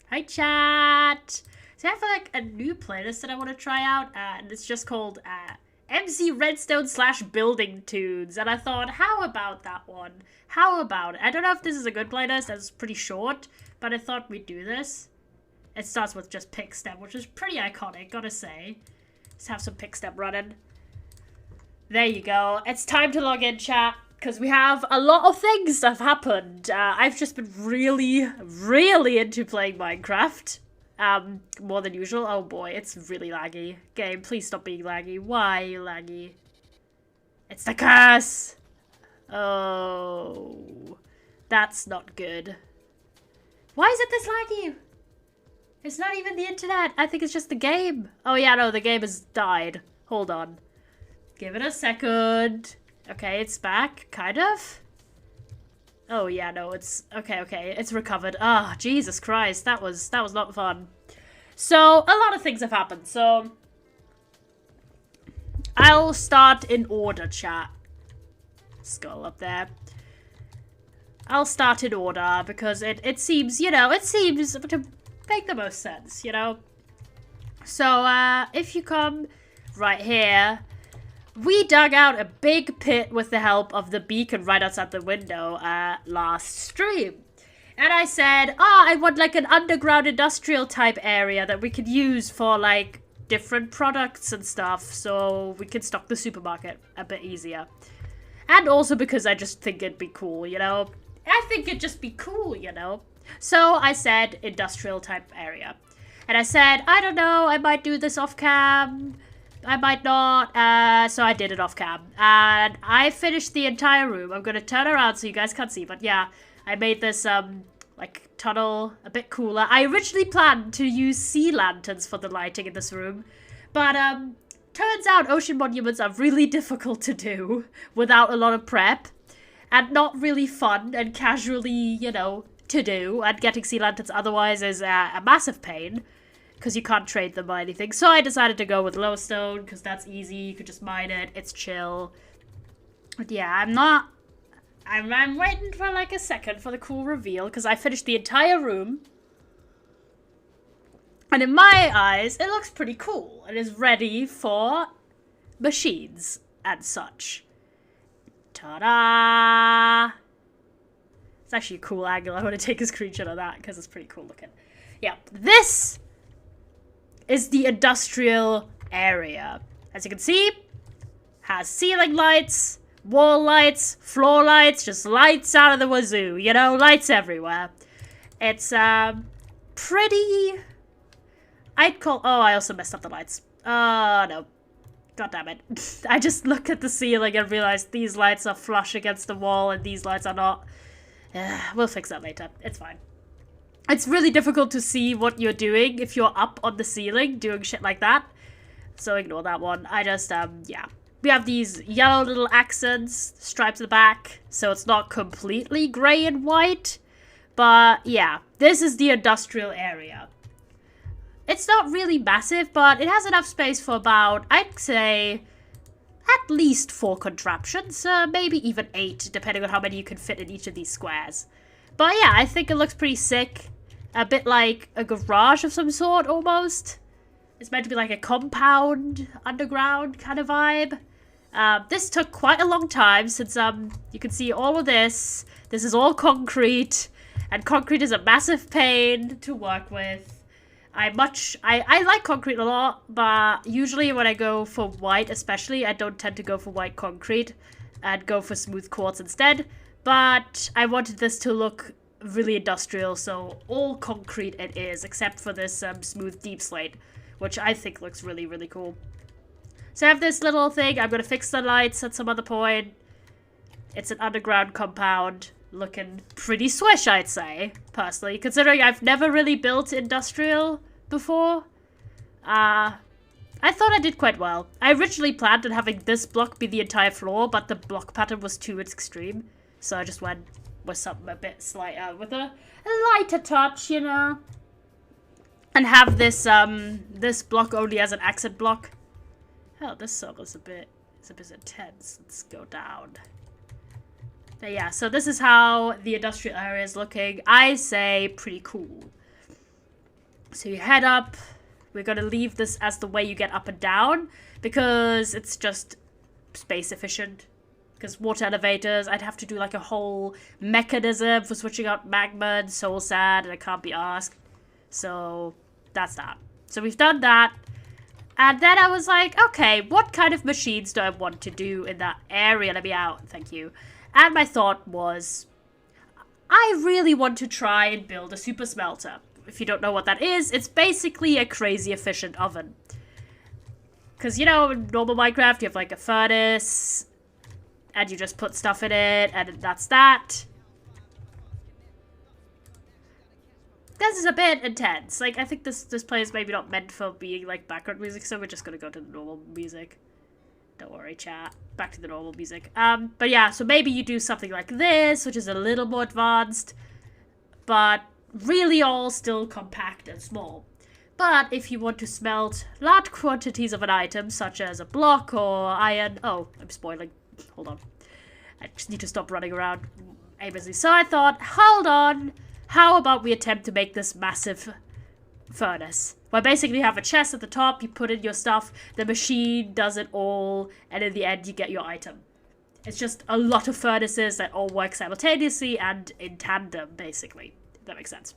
Hi, chat. So I have like a new playlist that I want to try out, and it's just called MC Redstone slash Building Tunes. And I thought, how about that one? How about it? I don't know if this is a good playlist. It's pretty short, but I thought we'd do this. It starts with just pick step, which is pretty iconic, gotta say. Let's have some pick step running. There you go. It's time to log in, chat, because we have a lot of things that have happened. I've just been really into playing Minecraft. More than usual. Oh boy, it's really laggy. Game, please stop being laggy. Why are you laggy? It's the curse! Oh, that's not good. Why is it this laggy? It's not even the internet. I think it's just the game. Oh yeah, no, the game has died. Hold on. Give it a second. Okay, it's back, kind of. Oh yeah, no, it's okay, it's recovered. Ah, Jesus Christ, that was not fun. So a lot of things have happened. So I'll start in order, chat. Skull up there. I'll start in order because it seems, you know, it seems to make the most sense, you know. So if you come right here. We dug out a big pit with the help of the beacon right outside the window last stream. And I said, I want like an underground industrial type area that we could use for like different products and stuff so we could stock the supermarket a bit easier. And also because I just think it'd be cool, you know? I think it'd just be cool, you know? So I said industrial type area. And I said, I don't know, I might do this off cam. I might not, so I did it off cam. And I finished the entire room. I'm gonna turn around so you guys can't see, but yeah, I made this, like, tunnel a bit cooler. I originally planned to use sea lanterns for the lighting in this room, but, turns out ocean monuments are really difficult to do without a lot of prep, and not really fun and casually, you know, to do, and getting sea lanterns otherwise is a massive pain. Because you can't trade them or anything. So I decided to go with lowstone, because that's easy. You could just mine it. It's chill. But yeah, I'm waiting for like a second for the cool reveal, because I finished the entire room. And in my eyes, it looks pretty cool. It is ready for machines and such. Ta-da! It's actually a cool angle. I want to take a screenshot of that, because it's pretty cool looking. Yeah, this is the industrial area. As you can see, has ceiling lights, wall lights, floor lights, just lights out of the wazoo, you know, lights everywhere. It's, pretty... I'd call... Oh, I also messed up the lights. No. God damn it. I just looked at the ceiling and realized these lights are flush against the wall and these lights are not. We'll fix that later. It's fine. It's really difficult to see what you're doing if you're up on the ceiling doing shit like that. So ignore that one. I just, yeah. We have these yellow little accents, stripes at the back, so it's not completely grey and white. But, yeah. This is the industrial area. It's not really massive, but it has enough space for about, I'd say, at least 4 contraptions. Maybe even 8, depending on how many you can fit in each of these squares. But yeah, I think it looks pretty sick. A bit like a garage of some sort, almost. It's meant to be like a compound, underground kind of vibe. This took quite a long time since, you can see all of this. This is all concrete, and concrete is a massive pain to work with. I like concrete a lot, but usually when I go for white especially, I don't tend to go for white concrete. I'd go for smooth quartz instead. But I wanted this to look really industrial, so all concrete it is, except for this smooth deep slate, which I think looks really, really cool. So I have this little thing. I'm going to fix the lights at some other point. It's an underground compound, looking pretty swish, I'd say, personally, considering I've never really built industrial before. I thought I did quite well. I originally planned on having this block be the entire floor, but the block pattern was too extreme. So I just went with something a bit slighter, with a lighter touch, you know. And have this, this block only as an accent block. Oh, this song is a bit intense. Let's go down. But yeah, so this is how the industrial area is looking. I say pretty cool. So you head up. We're going to leave this as the way you get up and down because it's just space efficient. Because water elevators, I'd have to do like a whole mechanism for switching out magma and soul sand, and I can't be asked. So that's that. So we've done that. And then I was like, okay, what kind of machines do I want to do in that area? Let me out, thank you. And my thought was, I really want to try and build a super smelter. If you don't know what that is, it's basically a crazy efficient oven. Because, you know, in normal Minecraft, you have like a furnace, and you just put stuff in it, and that's that. This is a bit intense. Like, I think this play is maybe not meant for being, like, background music, so we're just gonna go to the normal music. Don't worry, chat. Back to the normal music. But yeah, so maybe you do something like this, which is a little more advanced, but really all still compact and small. But if you want to smelt large quantities of an item, such as a block or iron... Oh, I'm spoiling. Hold on. I just need to stop running around aimlessly. So I thought, hold on. How about we attempt to make this massive furnace? Where basically you have a chest at the top, you put in your stuff, the machine does it all, and in the end you get your item. It's just a lot of furnaces that all work simultaneously and in tandem, basically. If that makes sense.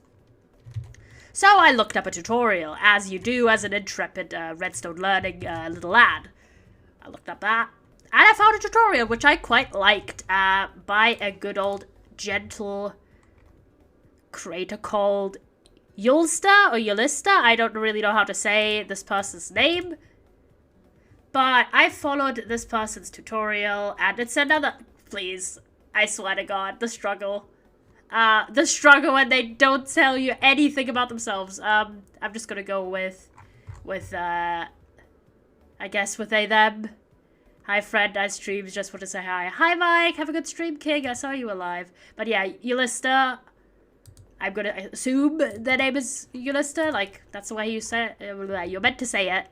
So I looked up a tutorial, as you do as an intrepid redstone learning little lad. I looked up that, and I found a tutorial which I quite liked by a good old gentle creator called Yulsta or Yulista. I don't really know how to say this person's name, but I followed this person's tutorial, and it's another... Please, I swear to God, the struggle. The struggle when they don't tell you anything about themselves. I'm just gonna go with I guess with they, them. Hi, friend, I streams, just want to say hi. Hi, Mike, have a good stream, King, I saw you were live. But yeah, Yulista, I'm gonna assume their name is Yulista, like, that's the way you say it, you're meant to say it.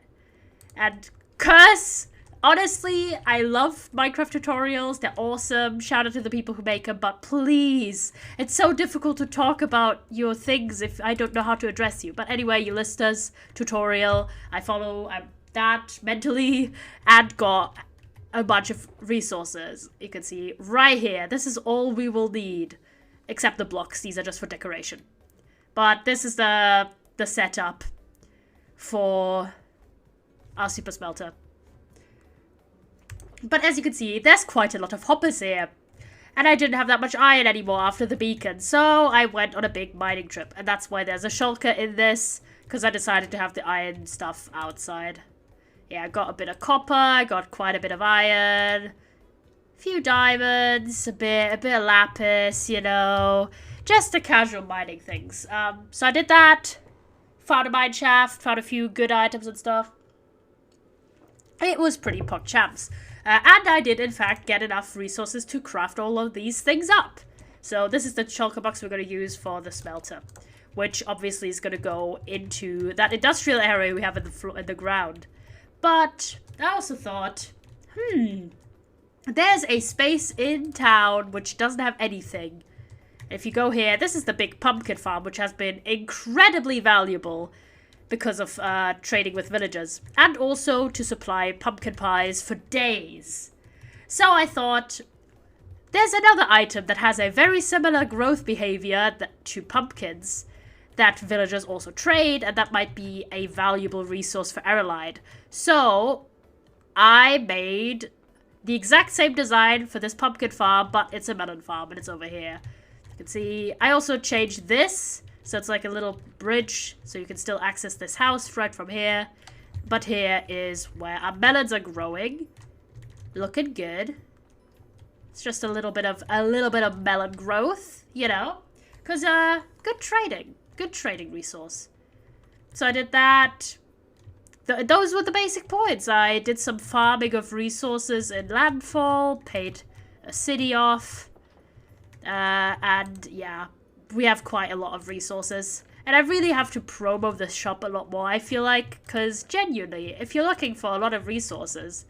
And curse! Honestly, I love Minecraft tutorials, they're awesome, shout out to the people who make them, but please, it's so difficult to talk about your things if I don't know how to address you. But anyway, Yulista's tutorial, I follow that mentally, and got a bunch of resources. You can see right here, this is all we will need. Except the blocks, these are just for decoration. But this is the setup for our super smelter. But as you can see, there's quite a lot of hoppers here. And I didn't have that much iron anymore after the beacon, so I went on a big mining trip. And that's why there's a shulker in this, because I decided to have the iron stuff outside. Yeah, I got a bit of copper, I got quite a bit of iron... few diamonds, a bit of lapis, you know, just the casual mining things. So I did that, found a mine shaft, found a few good items and stuff. It was pretty PogChamps. And I did, in fact, get enough resources to craft all of these things up. So this is the shulker box we're going to use for the smelter, which obviously is going to go into that industrial area we have in the ground. But I also thought, there's a space in town which doesn't have anything. If you go here, this is the big pumpkin farm, which has been incredibly valuable because of trading with villagers. And also to supply pumpkin pies for days. So I thought, there's another item that has a very similar growth behavior to pumpkins that villagers also trade, and that might be a valuable resource for Erelide. So I made the exact same design for this pumpkin farm, but it's a melon farm, and it's over here. You can see, I also changed this, so it's like a little bridge, so you can still access this house right from here. But here is where our melons are growing. Looking good. It's just a little bit of melon growth, you know, because good trading resource. So I did that. Those were the basic points. I did some farming of resources in Landfall, paid a city off, and yeah, we have quite a lot of resources. And I really have to promo this shop a lot more, I feel like, because genuinely, if you're looking for a lot of resources,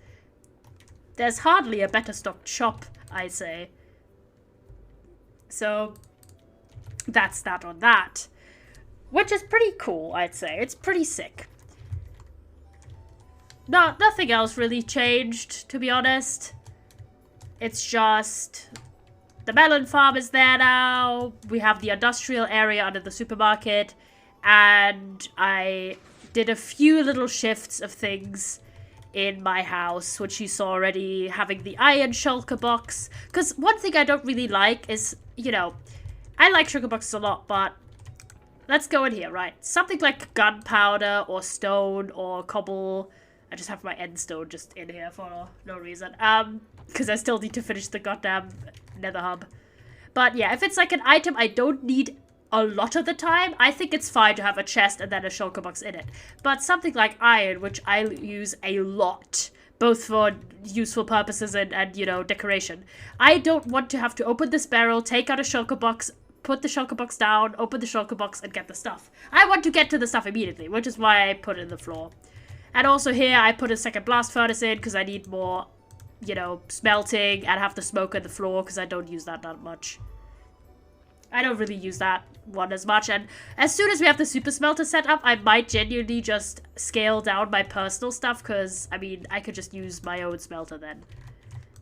there's hardly a better stocked shop, I say. So, that's that on that. which is pretty cool, I'd say. It's pretty sick. No, nothing else really changed, to be honest. It's just the melon farm is there now. We have the industrial area under the supermarket. And I did a few little shifts of things in my house, which you saw already, having the iron shulker box. Because one thing I don't really like is, you know, I like shulker boxes a lot, but let's go in here, right? Something like gunpowder or stone or cobble. I just have my end stone just in here for no reason. Because I still need to finish the goddamn nether hub. But yeah, if it's like an item I don't need a lot of the time, I think it's fine to have a chest and then a shulker box in it. But something like iron, which I use a lot, both for useful purposes and you know, decoration. I don't want to have to open this barrel, take out a shulker box, put the shulker box down, open the shulker box, and get the stuff. I want to get to the stuff immediately, which is why I put it in the floor. And also here, I put a second blast furnace in because I need more, you know, smelting and have the smoke on the floor because I don't use that much. I don't really use that one as much. And as soon as we have the super smelter set up, I might genuinely just scale down my personal stuff because, I mean, I could just use my own smelter then.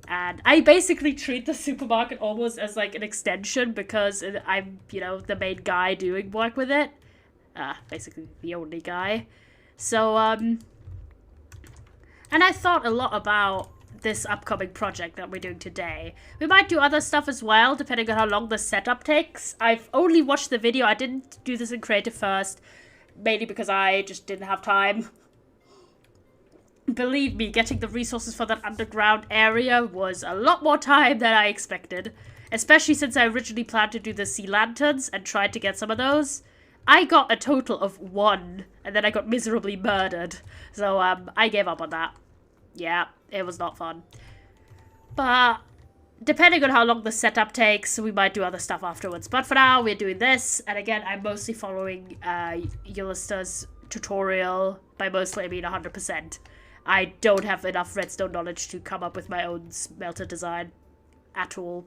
And I basically treat the supermarket almost as like an extension because I'm, you know, the main guy doing work with it. Basically the only guy. So, and I thought a lot about this upcoming project that we're doing today. We might do other stuff as well, depending on how long the setup takes. I've only watched the video. I didn't do this in creative first, mainly because I just didn't have time. Believe me, getting the resources for that underground area was a lot more time than I expected. Especially since I originally planned to do the sea lanterns and tried to get some of those. I got a total of 1, and then I got miserably murdered. So, I gave up on that. Yeah, it was not fun. But, depending on how long the setup takes, we might do other stuff afterwards. But for now, we're doing this. And again, I'm mostly following Yulista's tutorial. By mostly, I mean 100%. I don't have enough redstone knowledge to come up with my own smelter design at all.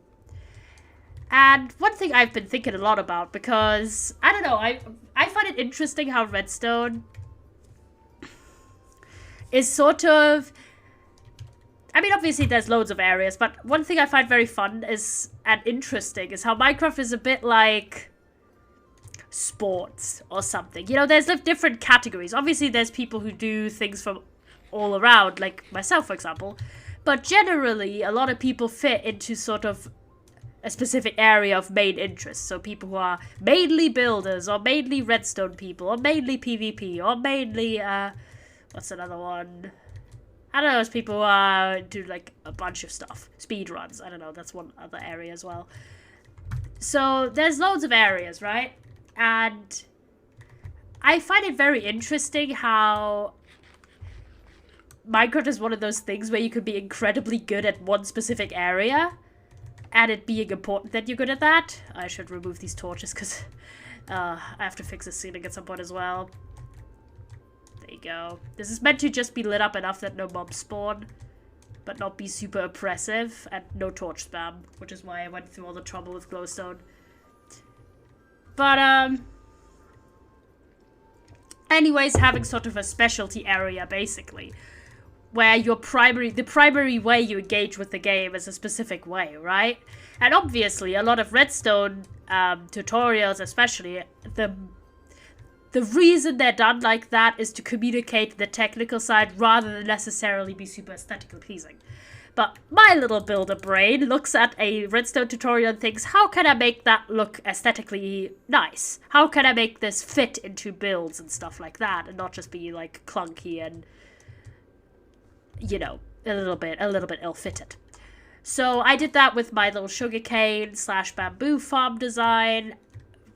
And one thing I've been thinking a lot about, because, I don't know, I find it interesting how redstone is sort of, I mean, obviously there's loads of areas, but one thing I find very fun is, and interesting, is how Minecraft is a bit like sports or something. You know, there's different categories. Obviously there's people who do things from all around, like myself, for example. But generally, a lot of people fit into sort of a specific area of main interest. So people who are mainly builders, or mainly redstone people, or mainly PvP, or mainly, what's another one? I don't know, it's people who do like a bunch of stuff. Speed runs, I don't know, that's one other area as well. So there's loads of areas, right? And I find it very interesting how Minecraft is one of those things where you could be incredibly good at one specific area, and it being important that you're good at that. I should remove these torches because I have to fix the ceiling at some point as well. There you go. This is meant to just be lit up enough that no mobs spawn, but not be super oppressive, and no torch spam, which is why I went through all the trouble with glowstone. But, anyways, having sort of a specialty area, basically, where the primary way you engage with the game is a specific way, right? And obviously, a lot of redstone tutorials, especially, the reason they're done like that is to communicate the technical side rather than necessarily be super aesthetically pleasing. But my little builder brain looks at a redstone tutorial and thinks, how can I make that look aesthetically nice? How can I make this fit into builds and stuff like that, and not just be like clunky and, you know, a little bit ill-fitted. So I did that with my little sugarcane / bamboo farm design,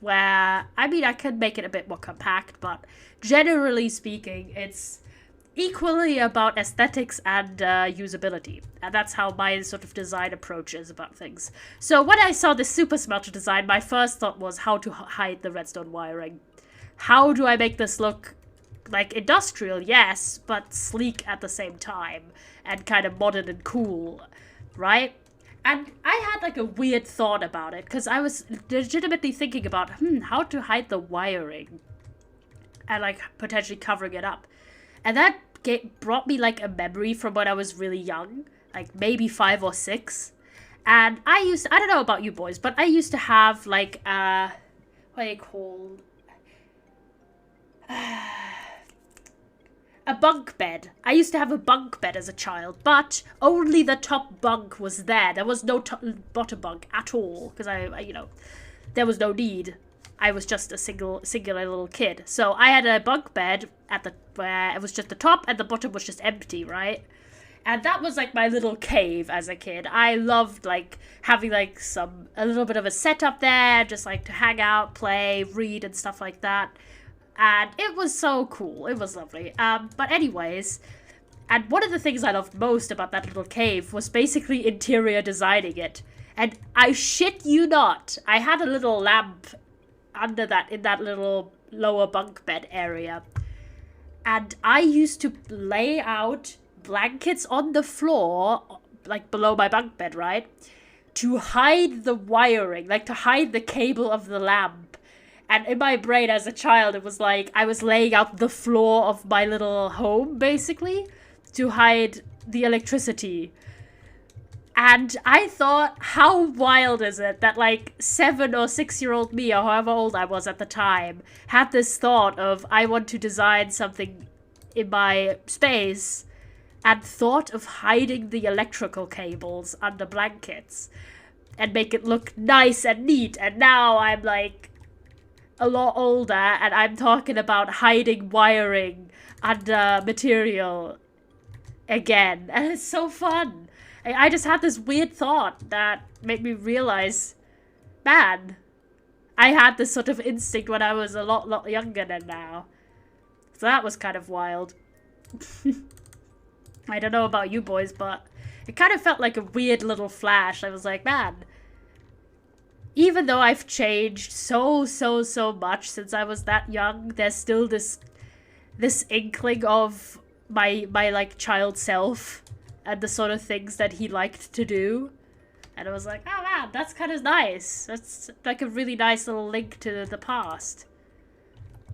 where, I mean, I could make it a bit more compact, but generally speaking, it's equally about aesthetics and usability. And that's how my sort of design approach is about things. So when I saw the super smelter design, my first thought was how to hide the redstone wiring. How do I make this look like industrial, yes, but sleek at the same time, and kind of modern and cool, right? And I had like a weird thought about it, because I was legitimately thinking about, how to hide the wiring. and like potentially covering it up. And that brought me like a memory from when I was really young, like maybe 5 or 6. And I don't know about you boys, but I used to have like what are they called? A bunk bed. I used to have a bunk bed as a child, but only the top bunk was there. There was no bottom bunk at all, because I there was no need. I was just a singular little kid. So I had a bunk bed where it was just the top and the bottom was just empty, right? And that was like my little cave as a kid. I loved like having like a little bit of a setup there, just like to hang out, play, read and stuff like that. And it was so cool. It was lovely. But anyways, and one of the things I loved most about that little cave was basically interior designing it. And I shit you not, I had a little lamp under that, in that little lower bunk bed area. And I used to lay out blankets on the floor, like below my bunk bed, right? To hide the wiring, like to hide the cable of the lamp. And in my brain as a child, it was like I was laying out the floor of my little home, basically, to hide the electricity. And I thought, how wild is it that like 7 or 6-year-old me, or however old I was at the time, had this thought of, I want to design something in my space, and thought of hiding the electrical cables under blankets and make it look nice and neat. And now I'm like a lot older and I'm talking about hiding wiring under material again. And it's so fun. I just had this weird thought that made me realize, man, I had this sort of instinct when I was a lot younger than now. So that was kind of wild. I don't know about you boys, but it kind of felt like a weird little flash. I was like, man, even though I've changed so much since I was that young, there's still this inkling of my like child self and the sort of things that he liked to do. And I was like, oh man, that's kind of nice. That's like a really nice little link to the past.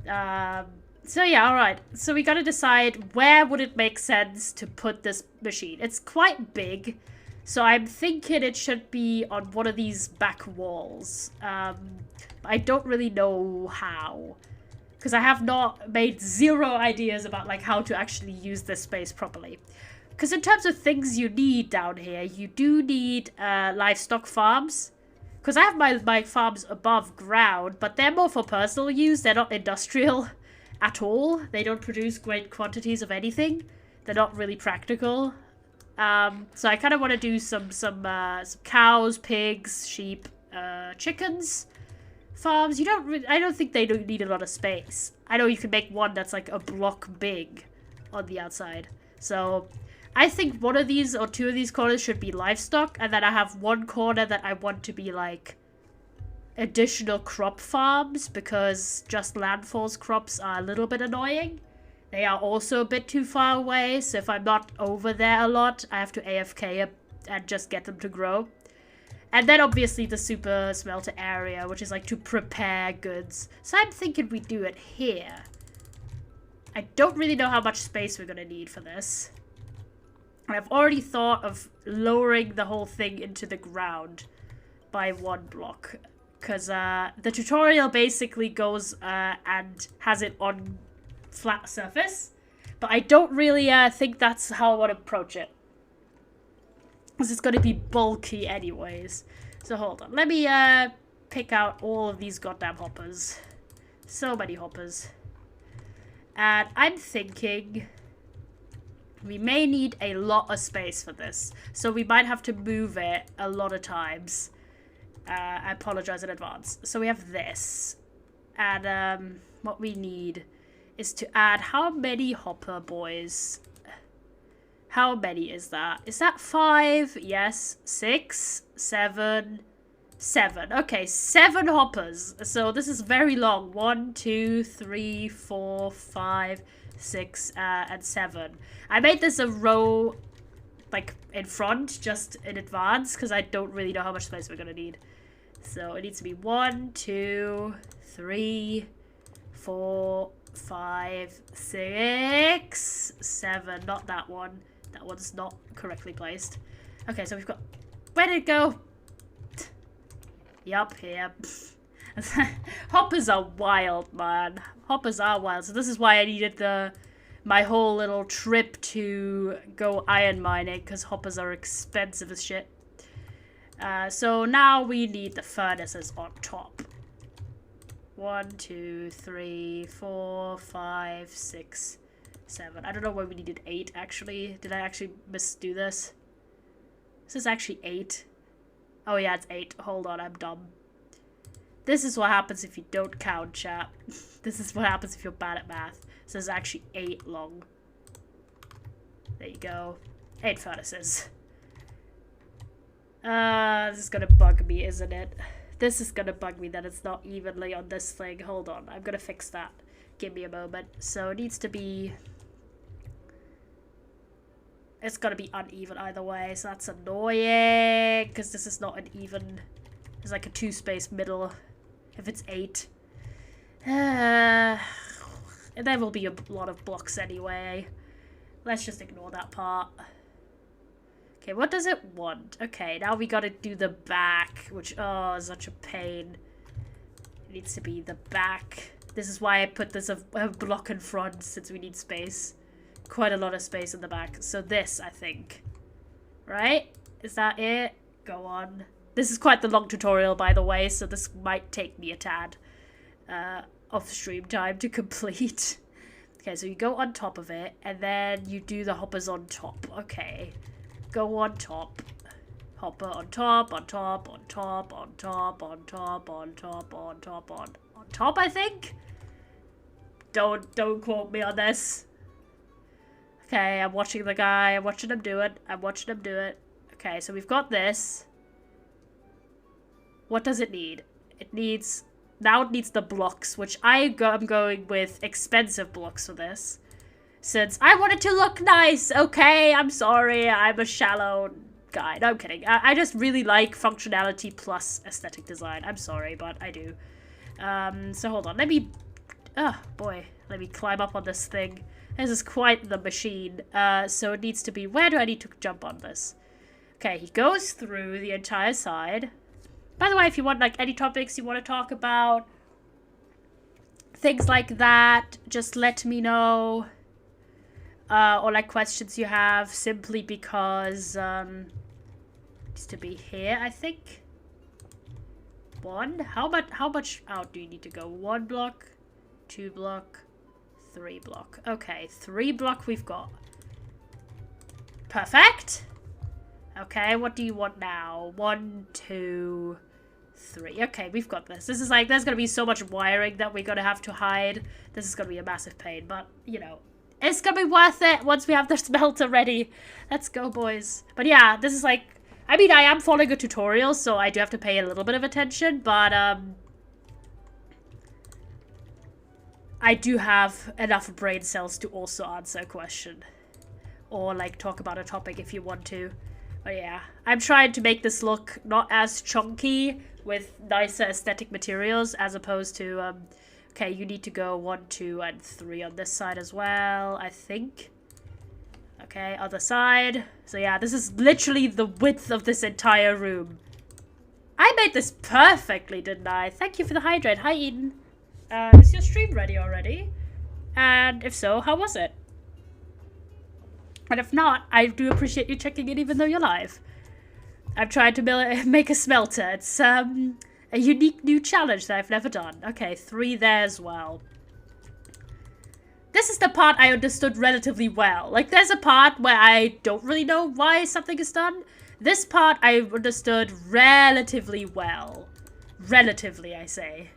So yeah, alright. So we gotta decide where would it make sense to put this machine. It's quite big, so I'm thinking it should be on one of these back walls. I don't really know how, because I have not made zero ideas about like how to actually use this space properly. Because in terms of things you need down here, you do need livestock farms. Because I have my farms above ground, but they're more for personal use. They're not industrial at all. They don't produce great quantities of anything. They're not really practical. So I kind of want to do some cows, pigs, sheep, chickens farms. I don't think they don't need a lot of space. I know you can make one that's like a block big on the outside. So I think one of these or two of these corners should be livestock, and then I have one corner that I want to be like additional crop farms, because just landfall's crops are a little bit annoying. They are also a bit too far away, so if I'm not over there a lot, I have to AFK and just get them to grow. And then obviously the super smelter area, which is like to prepare goods. So I'm thinking we do it here. I don't really know how much space we're gonna need for this. And I've already thought of lowering the whole thing into the ground by 1 block. Because the tutorial basically goes and has it on flat surface. But I don't really think that's how I want to approach it. Because it's going to be bulky anyways. So hold on. Let me pick out all of these goddamn hoppers. So many hoppers. And I'm thinking we may need a lot of space for this. So we might have to move it a lot of times. I apologize in advance. So we have this. And what we need is to add how many hopper boys? How many is that? Is that 5? Yes. 6, 7, 7. Okay, 7 hoppers. So this is very long. 1, 2, 3, 4, 5, 6, and 7. I made this a row like in front, just in advance, because I don't really know how much space we're gonna need. So it needs to be 1, 2, 3, 4, 5, 6, 7. Not that one. That one's not correctly placed. Okay, so we've got... Where did it go? Yup, here. Hoppers are wild, man. Hoppers are wild. So this is why I needed my whole little trip to go iron mining, because hoppers are expensive as shit. So now we need the furnaces on top. 1, 2, 3, 4, 5, 6, 7. I don't know why we needed 8, actually. Did I actually misdo this? This is actually 8. Oh yeah, it's 8. Hold on, I'm dumb. This is what happens if you don't count, chat. This is what happens if you're bad at math. So it's actually 8 long. There you go. 8 furnaces. This is gonna bug me, isn't it? This is gonna bug me that it's not evenly on this thing. Hold on, I'm gonna fix that. Give me a moment. So it needs to be... It's gonna be uneven either way, so that's annoying. Because this is not an even... It's like a 2-space middle. If it's 8. And there will be a lot of blocks anyway. Let's just ignore that part. Okay, what does it want? Okay, now we gotta do the back, which, oh, is such a pain. It needs to be the back. This is why I put this a block in front, since we need space. Quite a lot of space in the back. So this, I think. Right? Is that it? Go on. This is quite the long tutorial, by the way, so this might take me a tad of stream time to complete. Okay, so you go on top of it, and then you do the hoppers on top. Okay. Go on top. Hopper on top, on top, on top, on top, on top, on top, on top, on top, I think? Don't quote me on this. Okay, I'm watching the guy. I'm watching him do it. I'm watching him do it. Okay, so we've got this. What does it need? It needs... Now it needs the blocks, which I'm going with expensive blocks for this. Since I want it to look nice, okay? I'm sorry, I'm a shallow guy. No, I'm kidding. I just really like functionality plus aesthetic design. I'm sorry, but I do. So hold on, let me... Oh, boy. Let me climb up on this thing. This is quite the machine. So it needs to be... Where do I need to jump on this? Okay, he goes through the entire side. By the way, if you want, like, any topics you want to talk about, things like that, just let me know. Or like questions you have, simply because it needs to be here, I think. 1. How much out do you need to go? 1 block, 2 block, 3 block. Okay, 3 block we've got. Perfect. Okay, what do you want now? 1, 2, 3. Okay, we've got this. This is like, there's gonna be so much wiring that we're gonna have to hide. This is gonna be a massive pain, but you know. It's gonna be worth it once we have the smelter ready. Let's go, boys. But yeah, this is like... I mean, I am following a tutorial, so I do have to pay a little bit of attention, but I do have enough brain cells to also answer a question. Or, like, talk about a topic if you want to. But yeah, I'm trying to make this look not as chunky with nicer aesthetic materials as opposed to... Okay, you need to go 1, 2, and 3 on this side as well, I think. Okay, other side. So yeah, this is literally the width of this entire room. I made this perfectly, didn't I? Thank you for the hydrate. Hi, Eden. Is your stream ready already? And if so, how was it? And if not, I do appreciate you checking in even though you're live. I'm trying to make a smelter. It's, a unique new challenge that I've never done. Okay, 3 there as well. This is the part I understood relatively well. Like, there's a part where I don't really know why something is done. This part I understood relatively well. Relatively, I say.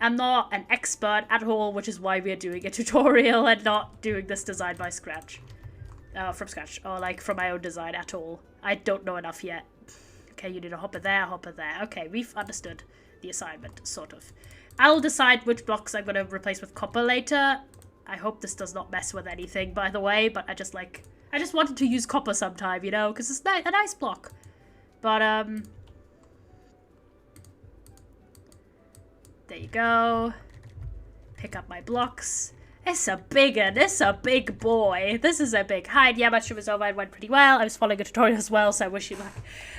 I'm not an expert at all, which is why we're doing a tutorial and not doing this design by scratch. From scratch, or like from my own design at all. I don't know enough yet. Okay, you need a hopper there, hopper there. Okay, we've understood the assignment, sort of. I'll decide which blocks I'm going to replace with copper later. I hope this does not mess with anything, by the way, but I just wanted to use copper sometime, you know, because it's a nice block. But, there you go. Pick up my blocks. It's a big one. It's a big boy. This is a big hide. Yeah, my stream was over. It went pretty well. I was following a tutorial as well, so I wish you luck.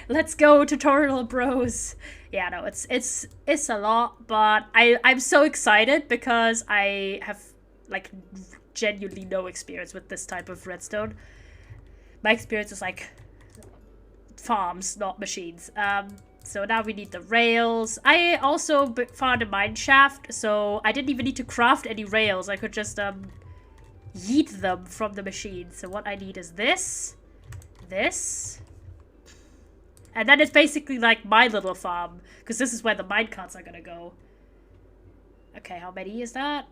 Let's go, tutorial bros. Yeah, no, it's a lot, but I'm so excited because I have like genuinely no experience with this type of redstone. My experience is like farms, not machines. So now we need the rails. I also found a mine shaft, so I didn't even need to craft any rails. I could just yeet them from the machine. So what I need is this, and then it's basically like my little farm, because this is where the mine carts are gonna go. Okay, how many is that?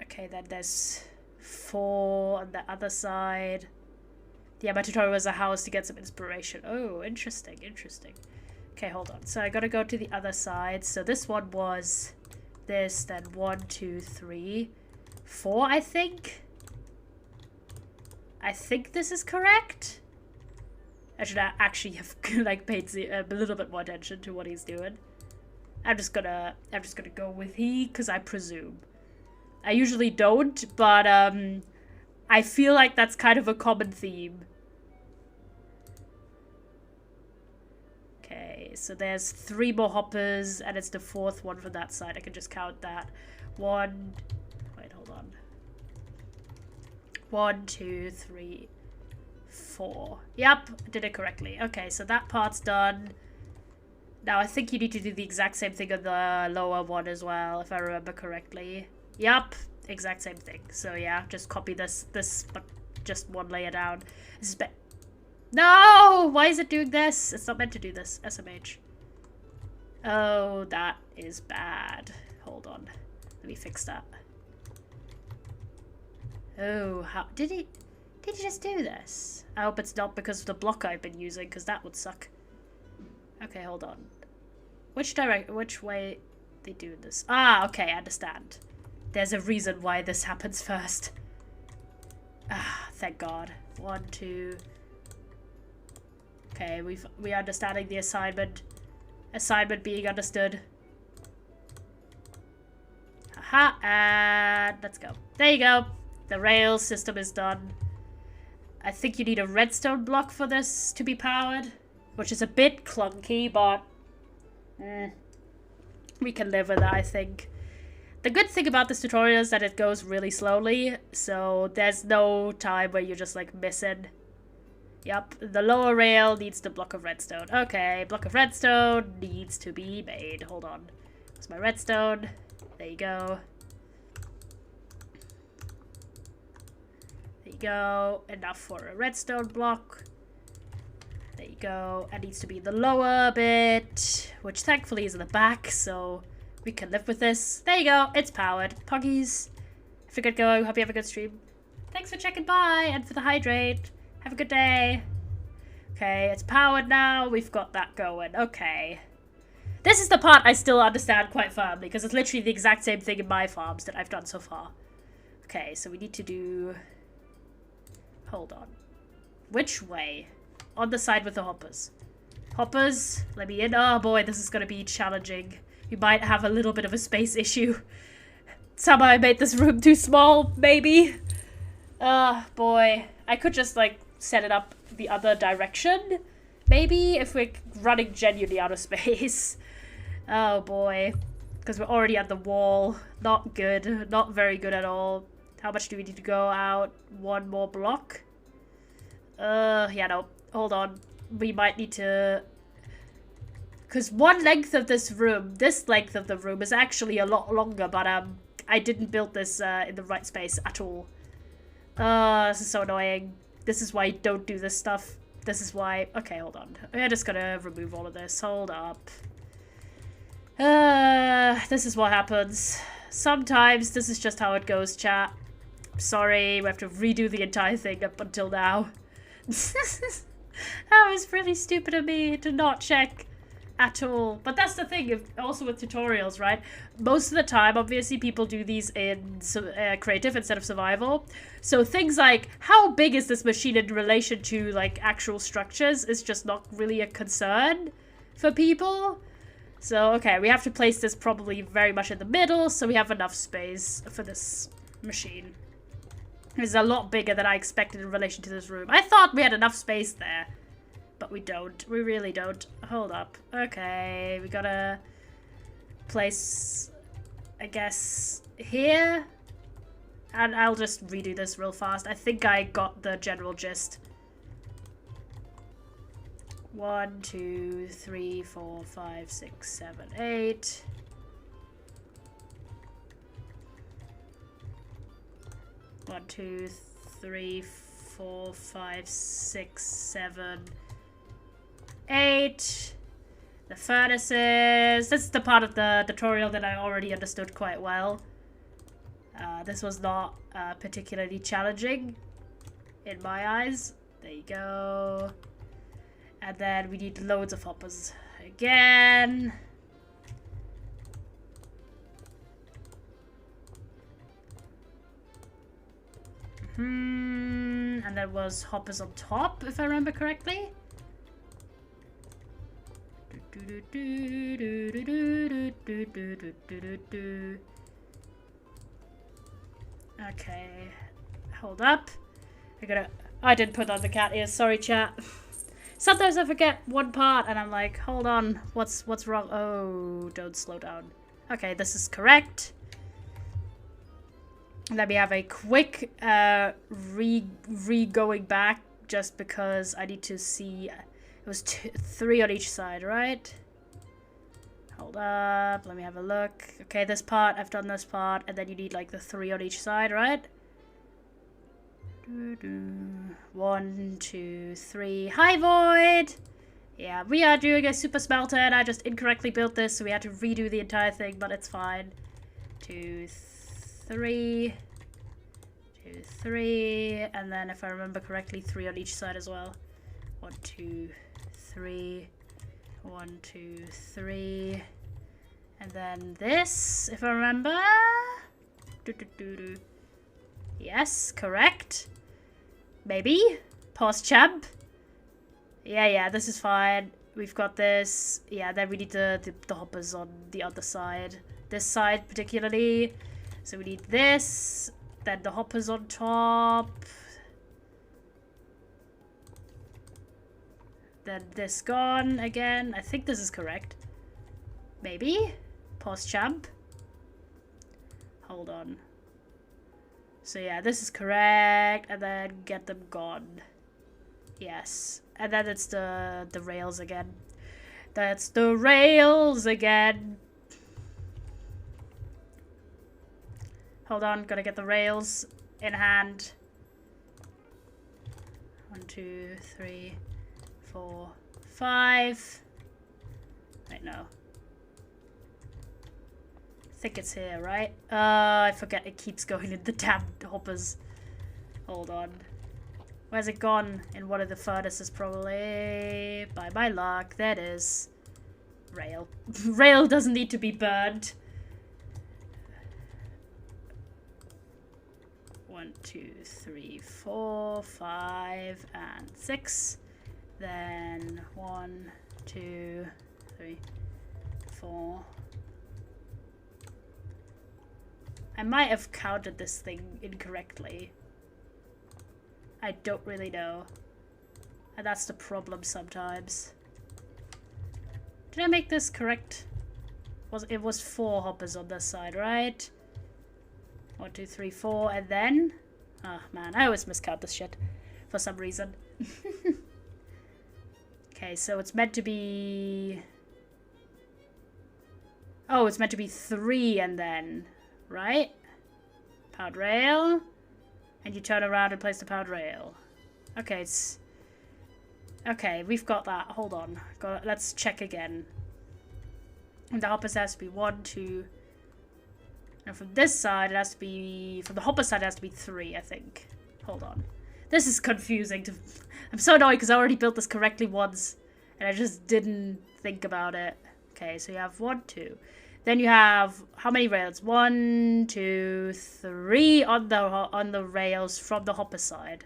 Okay, then there's 4 on the other side. Yeah, my tutorial was a house to get some inspiration. Oh, interesting, interesting. Okay, hold on. So I gotta go to the other side. So this one was this, then 1, 2, 3, 4, I think. I think this is correct. I should actually have like paid a little bit more attention to what he's doing. I'm just gonna go with he, because I presume. I usually don't, but I feel like that's kind of a common theme. Okay, so there's 3 more hoppers, and it's the 4th one from that side. I can just count that. 1, wait, hold on. 1, 2, 3, 4. Yep, I did it correctly. Okay, so that part's done. Now I think you need to do the exact same thing on the lower one as well, if I remember correctly. Yep, exact same thing. So yeah, just copy this, but just 1 layer down. This is no! Why is it doing this? It's not meant to do this. SMH. Oh, that is bad. Hold on. Let me fix that. Oh, how did he just do this? I hope it's not because of the block I've been using, because that would suck. Okay, hold on. Which way they do this? Ah, okay, I understand. There's a reason why this happens first. Ah, thank God. 1, 2. Okay, we are understanding the assignment. Assignment being understood. Haha, and let's go. There you go. The rail system is done. I think you need a redstone block for this to be powered, which is a bit clunky, but we can live with that, I think. The good thing about this tutorial is that it goes really slowly, so there's no time where you're just like missing. Yep, the lower rail needs the block of redstone. Okay, block of redstone needs to be made. Hold on. Where's my redstone? There you go. There you go. Enough for a redstone block. There you go. It needs to be the lower bit, which thankfully is in the back, so we can live with this. There you go. It's powered. Puggies, have a good go. Hope you have a good stream. Thanks for checking by and for the hydrate. Have a good day. Okay, it's powered now. We've got that going. Okay. This is the part I still understand quite firmly, because it's literally the exact same thing in my farms that I've done so far. Okay, so we need to do... Hold on. Which way? On the side with the hoppers. Hoppers, let me in. Oh boy, this is going to be challenging. We might have a little bit of a space issue. Somehow I made this room too small, maybe. Boy. I could just, like, set it up the other direction. Maybe, if we're running genuinely out of space. Oh boy. Because we're already at the wall. Not good. Not very good at all. How much do we need to go out? 1 more block? Yeah, no. Hold on. We might need to... Because one length of this length of the room is actually a lot longer, but I didn't build this in the right space at all. This is so annoying. This is why I don't do this stuff. This is why... Okay, hold on. We're just gonna remove all of this. Hold up. This is what happens. Sometimes this is just how it goes, chat. Sorry, we have to redo the entire thing up until now. That was really stupid of me to not check at all. But that's the thing, also with tutorials, right? Most of the time, obviously, people do these in creative instead of survival. So things like, how big is this machine in relation to, like, actual structures is just not really a concern for people. So, okay, we have to place this probably very much in the middle, so we have enough space for this machine. It's a lot bigger than I expected in relation to this room. I thought we had enough space there, but we don't. We really don't. Hold up. Okay, we gotta place, I guess, here. And I'll just redo this real fast. I think I got the general gist. 1, 2, 3, 4, 5, 6, 7, 8. One, 2, 3, 4, 5, 6, 7, 8. The furnaces. This is the part of the tutorial that I already understood quite well. This was not particularly challenging in my eyes. There you go. And then we need loads of hoppers again. And there was hoppers on top, if I remember correctly. Okay, hold up. I didn't put on the cat ears. Sorry, chat. Sometimes I forget one part, and I'm like, hold on, what's wrong? Oh, don't slow down. Okay, this is correct. Let me have a quick going back, just because I need to see. It was 3 on each side, right? Hold up, let me have a look. Okay, this part, I've done this part, and then you need like the 3 on each side, right? 1, 2, 3. Hi, Void! Yeah, we are doing a super smelter, and I just incorrectly built this, so we had to redo the entire thing, but it's fine. 2, 3. 2, 3. And then, if I remember correctly, 3 on each side as well. 1, 2, 3. 1, 2, 3. And then this, if I remember. Yes, correct. Maybe. Pause chub. Yeah, this is fine. We've got this. Yeah, then we need the hoppers on the other side. This side particularly. So we need this. Then the hoppers on top. Then this gone again. I think this is correct. Maybe. Pause chub. Hold on. So yeah, this is correct, and then get them gone. Yes, and then it's the rails again. That's the rails again. Hold on, gotta get the rails in hand. 1, 2, 3, 4, 5. Wait, no. I think it's here, right? I forget it keeps going in the damn hoppers. Hold on. Where's it gone? In one of the furnaces, probably. By my luck, there it is. Rail. Rail doesn't need to be burned. 1, 2, 3, 4, 5, and 6. Then 1, 2, 3, 4. I might have counted this thing incorrectly. I don't really know. And that's the problem sometimes. Did I make this correct? It was 4 hoppers on this side, right? 1, 2, 3, 4, and then... Oh man, I always miscount this shit. For some reason. Okay, so it's meant to be... Oh, it's meant to be 3 and then... Right? Powered rail. And you turn around and place the powered rail. Okay, it's... Okay, we've got that. Hold on. Let's check again. And the hoppers has to be 1, 2... And from this side, it has to be... From the hopper side, it has to be 3, I think. Hold on. This is confusing. I'm so annoyed because I already built this correctly once. And I just didn't think about it. Okay, so you have 1, 2... Then you have how many rails? 1, 2, 3 on the rails from the hopper side.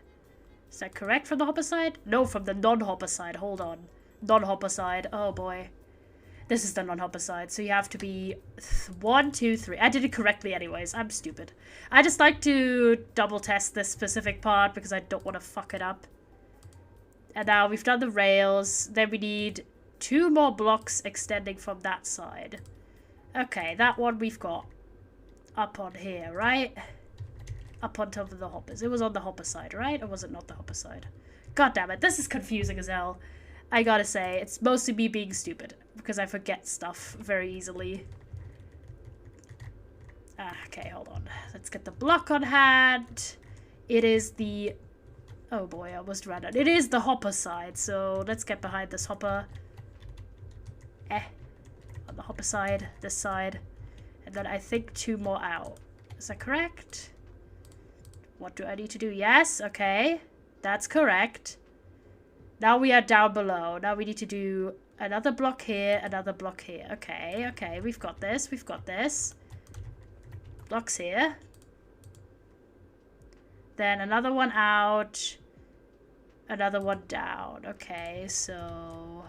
Is that correct from the hopper side? No, from the non-hopper side. Hold on. Non-hopper side. Oh boy. This is the non-hopper side, so you have to be 1, 2, 3. I did it correctly anyways. I'm stupid. I just like to double test this specific part because I don't want to fuck it up. And now we've done the rails. Then we need 2 more blocks extending from that side. Okay, that one we've got up on here, right? Up on top of the hoppers. It was on the hopper side, right? Or was it not the hopper side? God damn it, this is confusing as hell. I gotta say, it's mostly me being stupid, because I forget stuff very easily. Okay, hold on. Let's get the block on hand. It is the... Oh boy, I almost ran out. It is the hopper side, so let's get behind this hopper. On the hopper side, this side. And then I think 2 more out. Is that correct? What do I need to do? Yes, okay. That's correct. Now we are down below. Now we need to do another block here, another block here. Okay, okay, we've got this, we've got this. Blocks here. Then another one out. Another one down. Okay, so...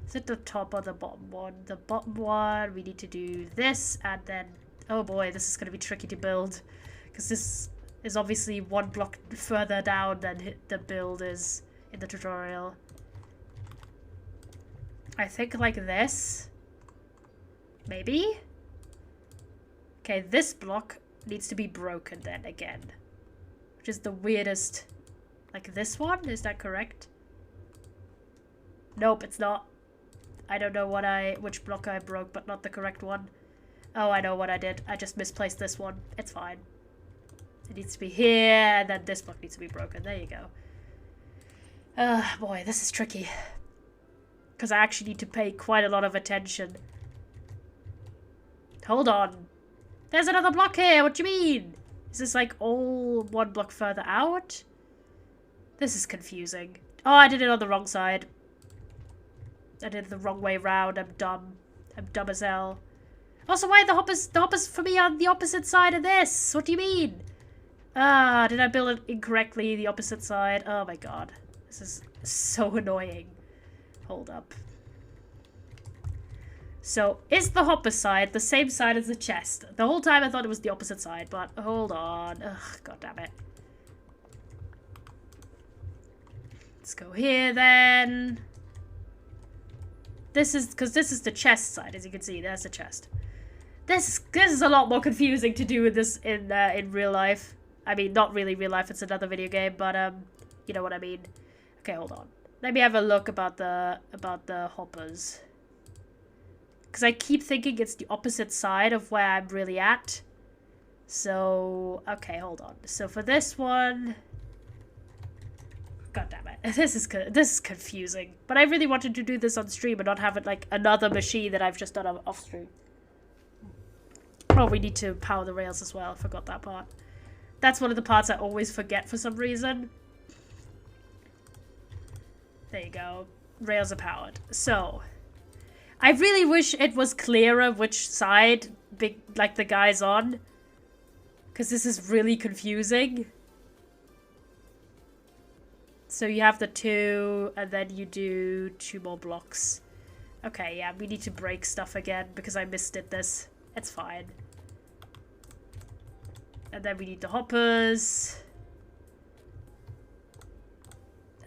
Is it the top or the bottom one? The bottom one, we need to do this, and then... Oh boy, this is going to be tricky to build. Because this is obviously 1 block further down than the build is in the tutorial. I think like this. Maybe? Okay, this block needs to be broken then again. Which is the weirdest. Like this one? Is that correct? Nope, it's not. I don't know which block I broke, but not the correct one. Oh, I know what I did. I just misplaced this one. It's fine. It needs to be here, and then this block needs to be broken. There you go. Boy, this is tricky. Because I actually need to pay quite a lot of attention. Hold on. There's another block here. What do you mean? Is this like all 1 block further out? This is confusing. Oh, I did it on the wrong side. I did it the wrong way round. I'm dumb. I'm dumb as hell. Also, why are the hoppers for me on the opposite side of this? What do you mean? Did I build it incorrectly, the opposite side? Oh my god. This is so annoying. Hold up. So, is the hopper side the same side as the chest? The whole time I thought it was the opposite side, but hold on. Ugh, god damn it. Let's go here then. This is, because this is the chest side, as you can see. There's the chest. This is a lot more confusing to do with this in real life. I mean, not really real life, it's another video game, but you know what I mean. Okay, hold on. Let me have a look about the hoppers. Because I keep thinking it's the opposite side of where I'm really at. So, okay, hold on. So for this one... God damn it. This is confusing. But I really wanted to do this on stream and not have it like another machine that I've just done off stream. Oh, we need to power the rails as well. I forgot that part. That's one of the parts I always forget for some reason. There you go. Rails are powered. So, I really wish it was clearer which side like the guy's on. Because this is really confusing. So you have the 2, and then you do 2 more blocks. Okay, yeah, we need to break stuff again because I misdid this. It's fine. And then we need the hoppers.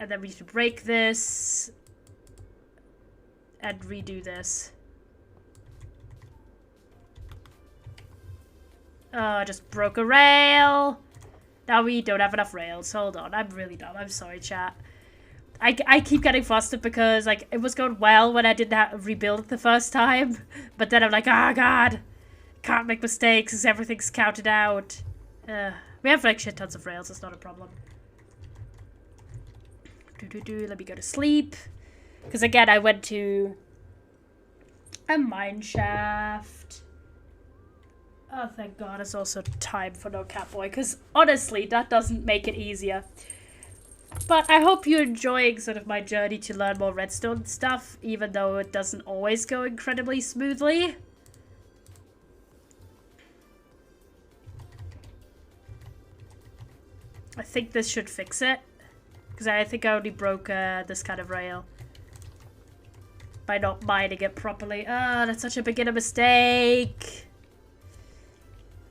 And then we need to break this. And redo this. Oh, I just broke a rail. Now we don't have enough rails. Hold on, I'm really dumb. I'm sorry, chat. I keep getting flustered because like it was going well when I didn't rebuild it the first time. But then I'm like, oh god. Can't make mistakes because everything's counted out. We have like shit tons of rails. It's not a problem. Let me go to sleep. Because again, I went to a mine shaft. Oh, thank God, it's also time for no Catboy, because honestly, that doesn't make it easier. But I hope you're enjoying sort of my journey to learn more redstone stuff, even though it doesn't always go incredibly smoothly. I think this should fix it, because I think I only broke this kind of rail. by not mining it properly. Ah, that's such a beginner mistake.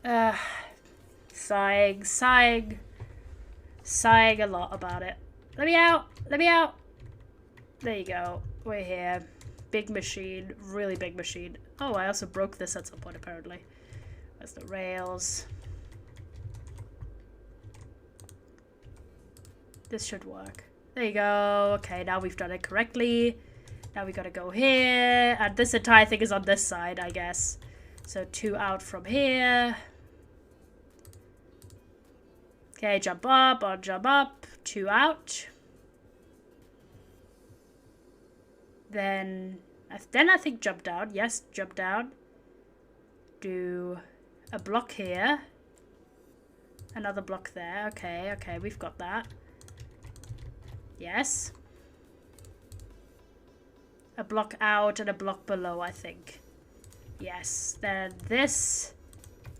Sighing a lot about it. Let me out! Let me out! There you go. We're here. Big machine. Really big machine. Oh, I also broke this at some point, apparently. That's the rails. This should work. There you go. Okay, now we've done it correctly. Now we gotta go here. And this entire thing is on this side, I guess. So 2 out from here. Okay, jump up, on jump up. 2 out. Then I think jump down. Yes, jump down. Do a block here. Another block there. Okay, okay, we've got that. Yes. A block out and a block below, I think. Yes. Then this.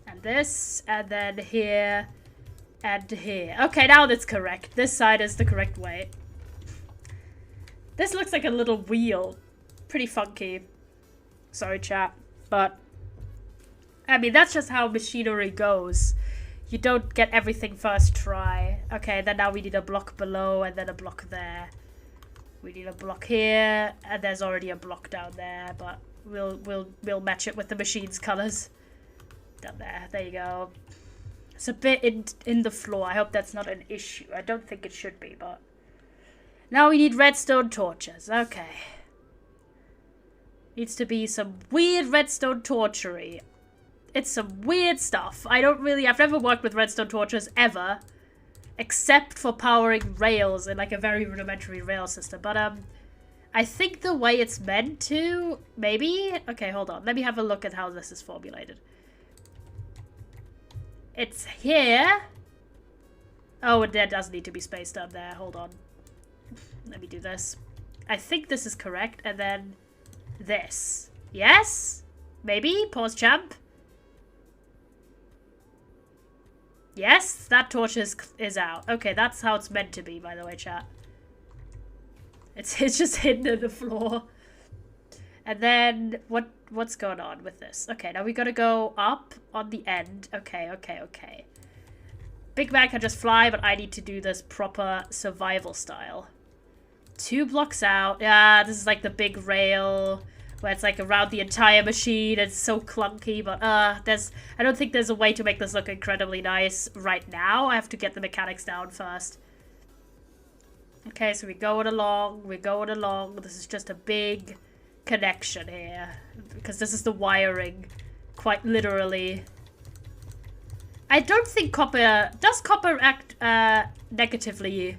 And then here. And here. Okay, now that's correct. This side is the correct way. This looks like a little wheel. Pretty funky. Sorry, chat. But, I mean, that's just how machinery goes. You don't get everything first try. Okay, then now we need a block below and then a block there. We need a block here, and there's already a block down there, but we'll match it with the machine's colors. Down there. There you go. It's a bit in the floor. I hope that's not an issue. I don't think it should be, but now we need redstone torches. Okay. Needs to be some weird redstone torchery. It's some weird stuff. I've never worked with redstone torches ever, except for powering rails in like a very rudimentary rail system. But I think the way it's meant to, maybe? Okay, hold on. Let me have a look at how this is formulated. It's here. Oh, and there does need to be space down there. Hold on. Let me do this. I think this is correct. And then this. Yes? Maybe? Pause champ. Yes, that torch is out. Okay, that's how it's meant to be, by the way, chat. It's just hidden in the floor. And then, what's going on with this? Okay, now we gotta go up on the end. Okay, okay, okay. Big Man can just fly, but I need to do this proper survival style. 2 blocks out. Yeah, this is like the big rail where it's like around the entire machine. It's so clunky, but I don't think there's a way to make this look incredibly nice right now. I have to get the mechanics down first. Okay, so we're going along. This is just a big connection here because this is the wiring, quite literally. I don't think does copper act negatively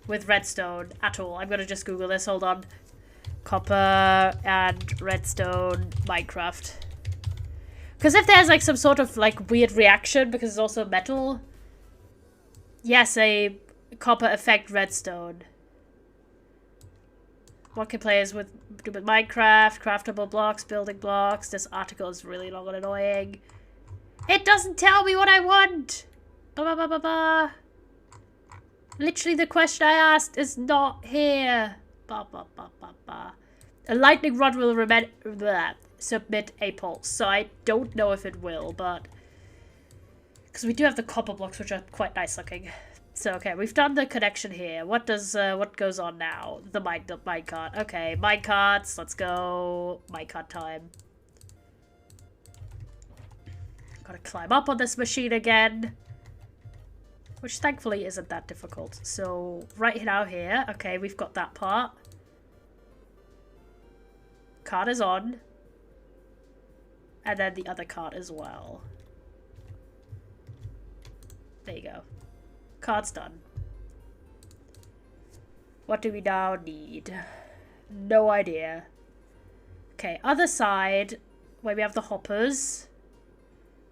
with redstone at all. I'm gonna just Google this. Hold on. Copper and redstone Minecraft. Because if there's like some sort of like weird reaction because it's also metal. Yes, a copper affect redstone. What can players do with Minecraft? Craftable blocks, building blocks. This article is really long and annoying. It doesn't tell me what I want. Ba ba ba ba ba. Literally the question I asked is not here. Ba ba ba ba ba. A lightning rod will submit a pulse. So I don't know if it will, but because we do have the copper blocks, which are quite nice looking. So okay, we've done the connection here. What goes on now? The minecart. Okay, minecarts. Let's go. Minecart time. Gotta climb up on this machine again, which thankfully isn't that difficult. So right now here, okay, we've got that part. Cart is on, and then the other cart as well. There you go. Cart's done. What do we now need? No idea. Okay, other side, where we have the hoppers.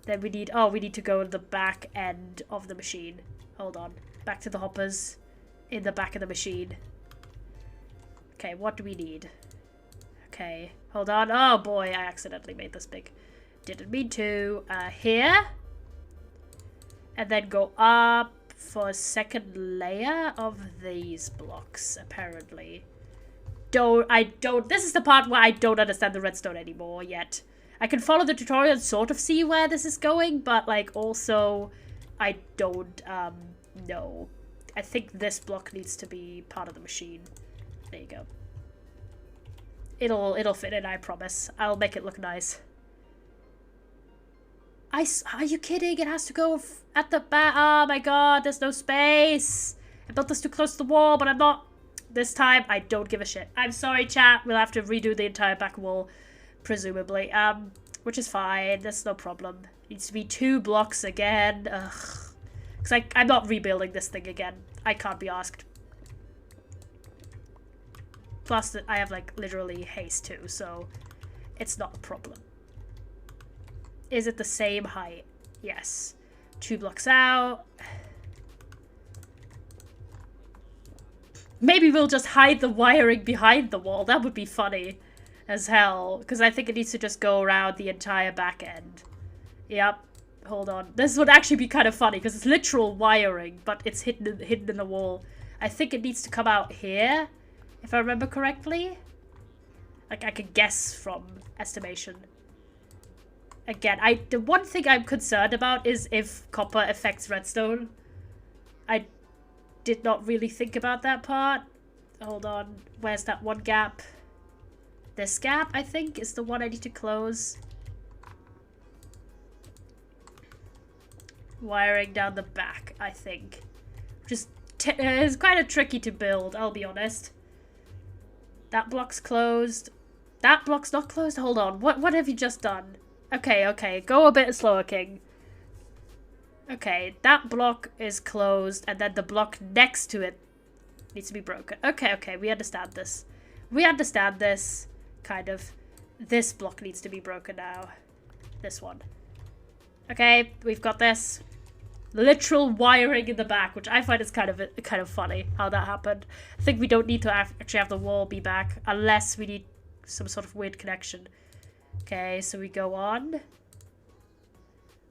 Then we need, we need to go to the back end of the machine. Hold on. Back to the hoppers. In the back of the machine. Okay, what do we need? Okay, hold on. Oh boy, I accidentally made this big. Didn't mean to. Here. And then go up for a second layer of these blocks, apparently. don't, this is the part where I don't understand the redstone anymore yet. I can follow the tutorial and sort of see where this is going, but, like, also, I don't, know. I think this block needs to be part of the machine. There you go. It'll fit in, I promise. I'll make it look nice. Are you kidding? It has to go at the back. Oh my god, there's no space. I built this too close to the wall, but I'm not. This time, I don't give a shit. I'm sorry, chat. We'll have to redo the entire back wall, presumably. Which is fine. That's no problem. Needs to be 2 blocks again. Ugh. Because I'm not rebuilding this thing again. I can't be asked. Plus, I have, like, literally haste too, so it's not a problem. Is it the same height? Yes. 2 blocks out. Maybe we'll just hide the wiring behind the wall. That would be funny as hell. Because I think it needs to just go around the entire back end. Yep. Hold on. This would actually be kind of funny because it's literal wiring, but it's hidden in the wall. I think it needs to come out here, if I remember correctly. Like, I could guess from estimation. Again, the one thing I'm concerned about is if copper affects redstone. I did not really think about that part. Hold on. Where's that one gap? This gap, I think, is the one I need to close. Wiring down the back, I think. Just it's kind of tricky to build, I'll be honest. That block's closed. That block's not closed? Hold on. What have you just done? Okay. Go a bit slower, King. Okay, that block is closed, and then the block next to it needs to be broken. Okay, we understand this. We understand this, kind of. This block needs to be broken now. This one. Okay, we've got this. Literal wiring in the back, which I find is kind of funny how that happened. I think we don't need to actually have the wall be back, unless we need some sort of weird connection. Okay, so we go on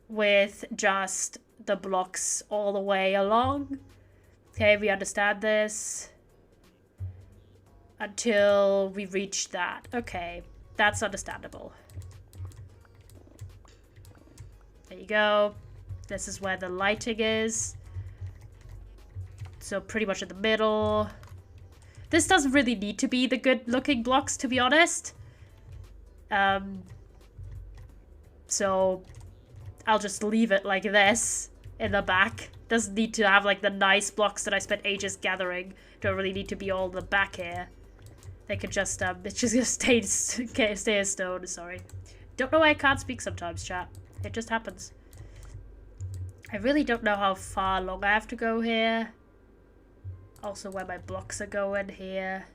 with just the blocks all the way along. Okay, we understand this. Until we reach that. Okay, that's understandable. There you go. This is where the lighting is. So pretty much in the middle. This doesn't really need to be the good looking blocks, to be honest. So I'll just leave it like this in the back. Doesn't need to have like the nice blocks that I spent ages gathering. Don't really need to be all in the back here. They could just it's just gonna stay as stone, sorry. Don't know why I can't speak sometimes, chat. It just happens. I really don't know how far along I have to go here. Also where my blocks are going here.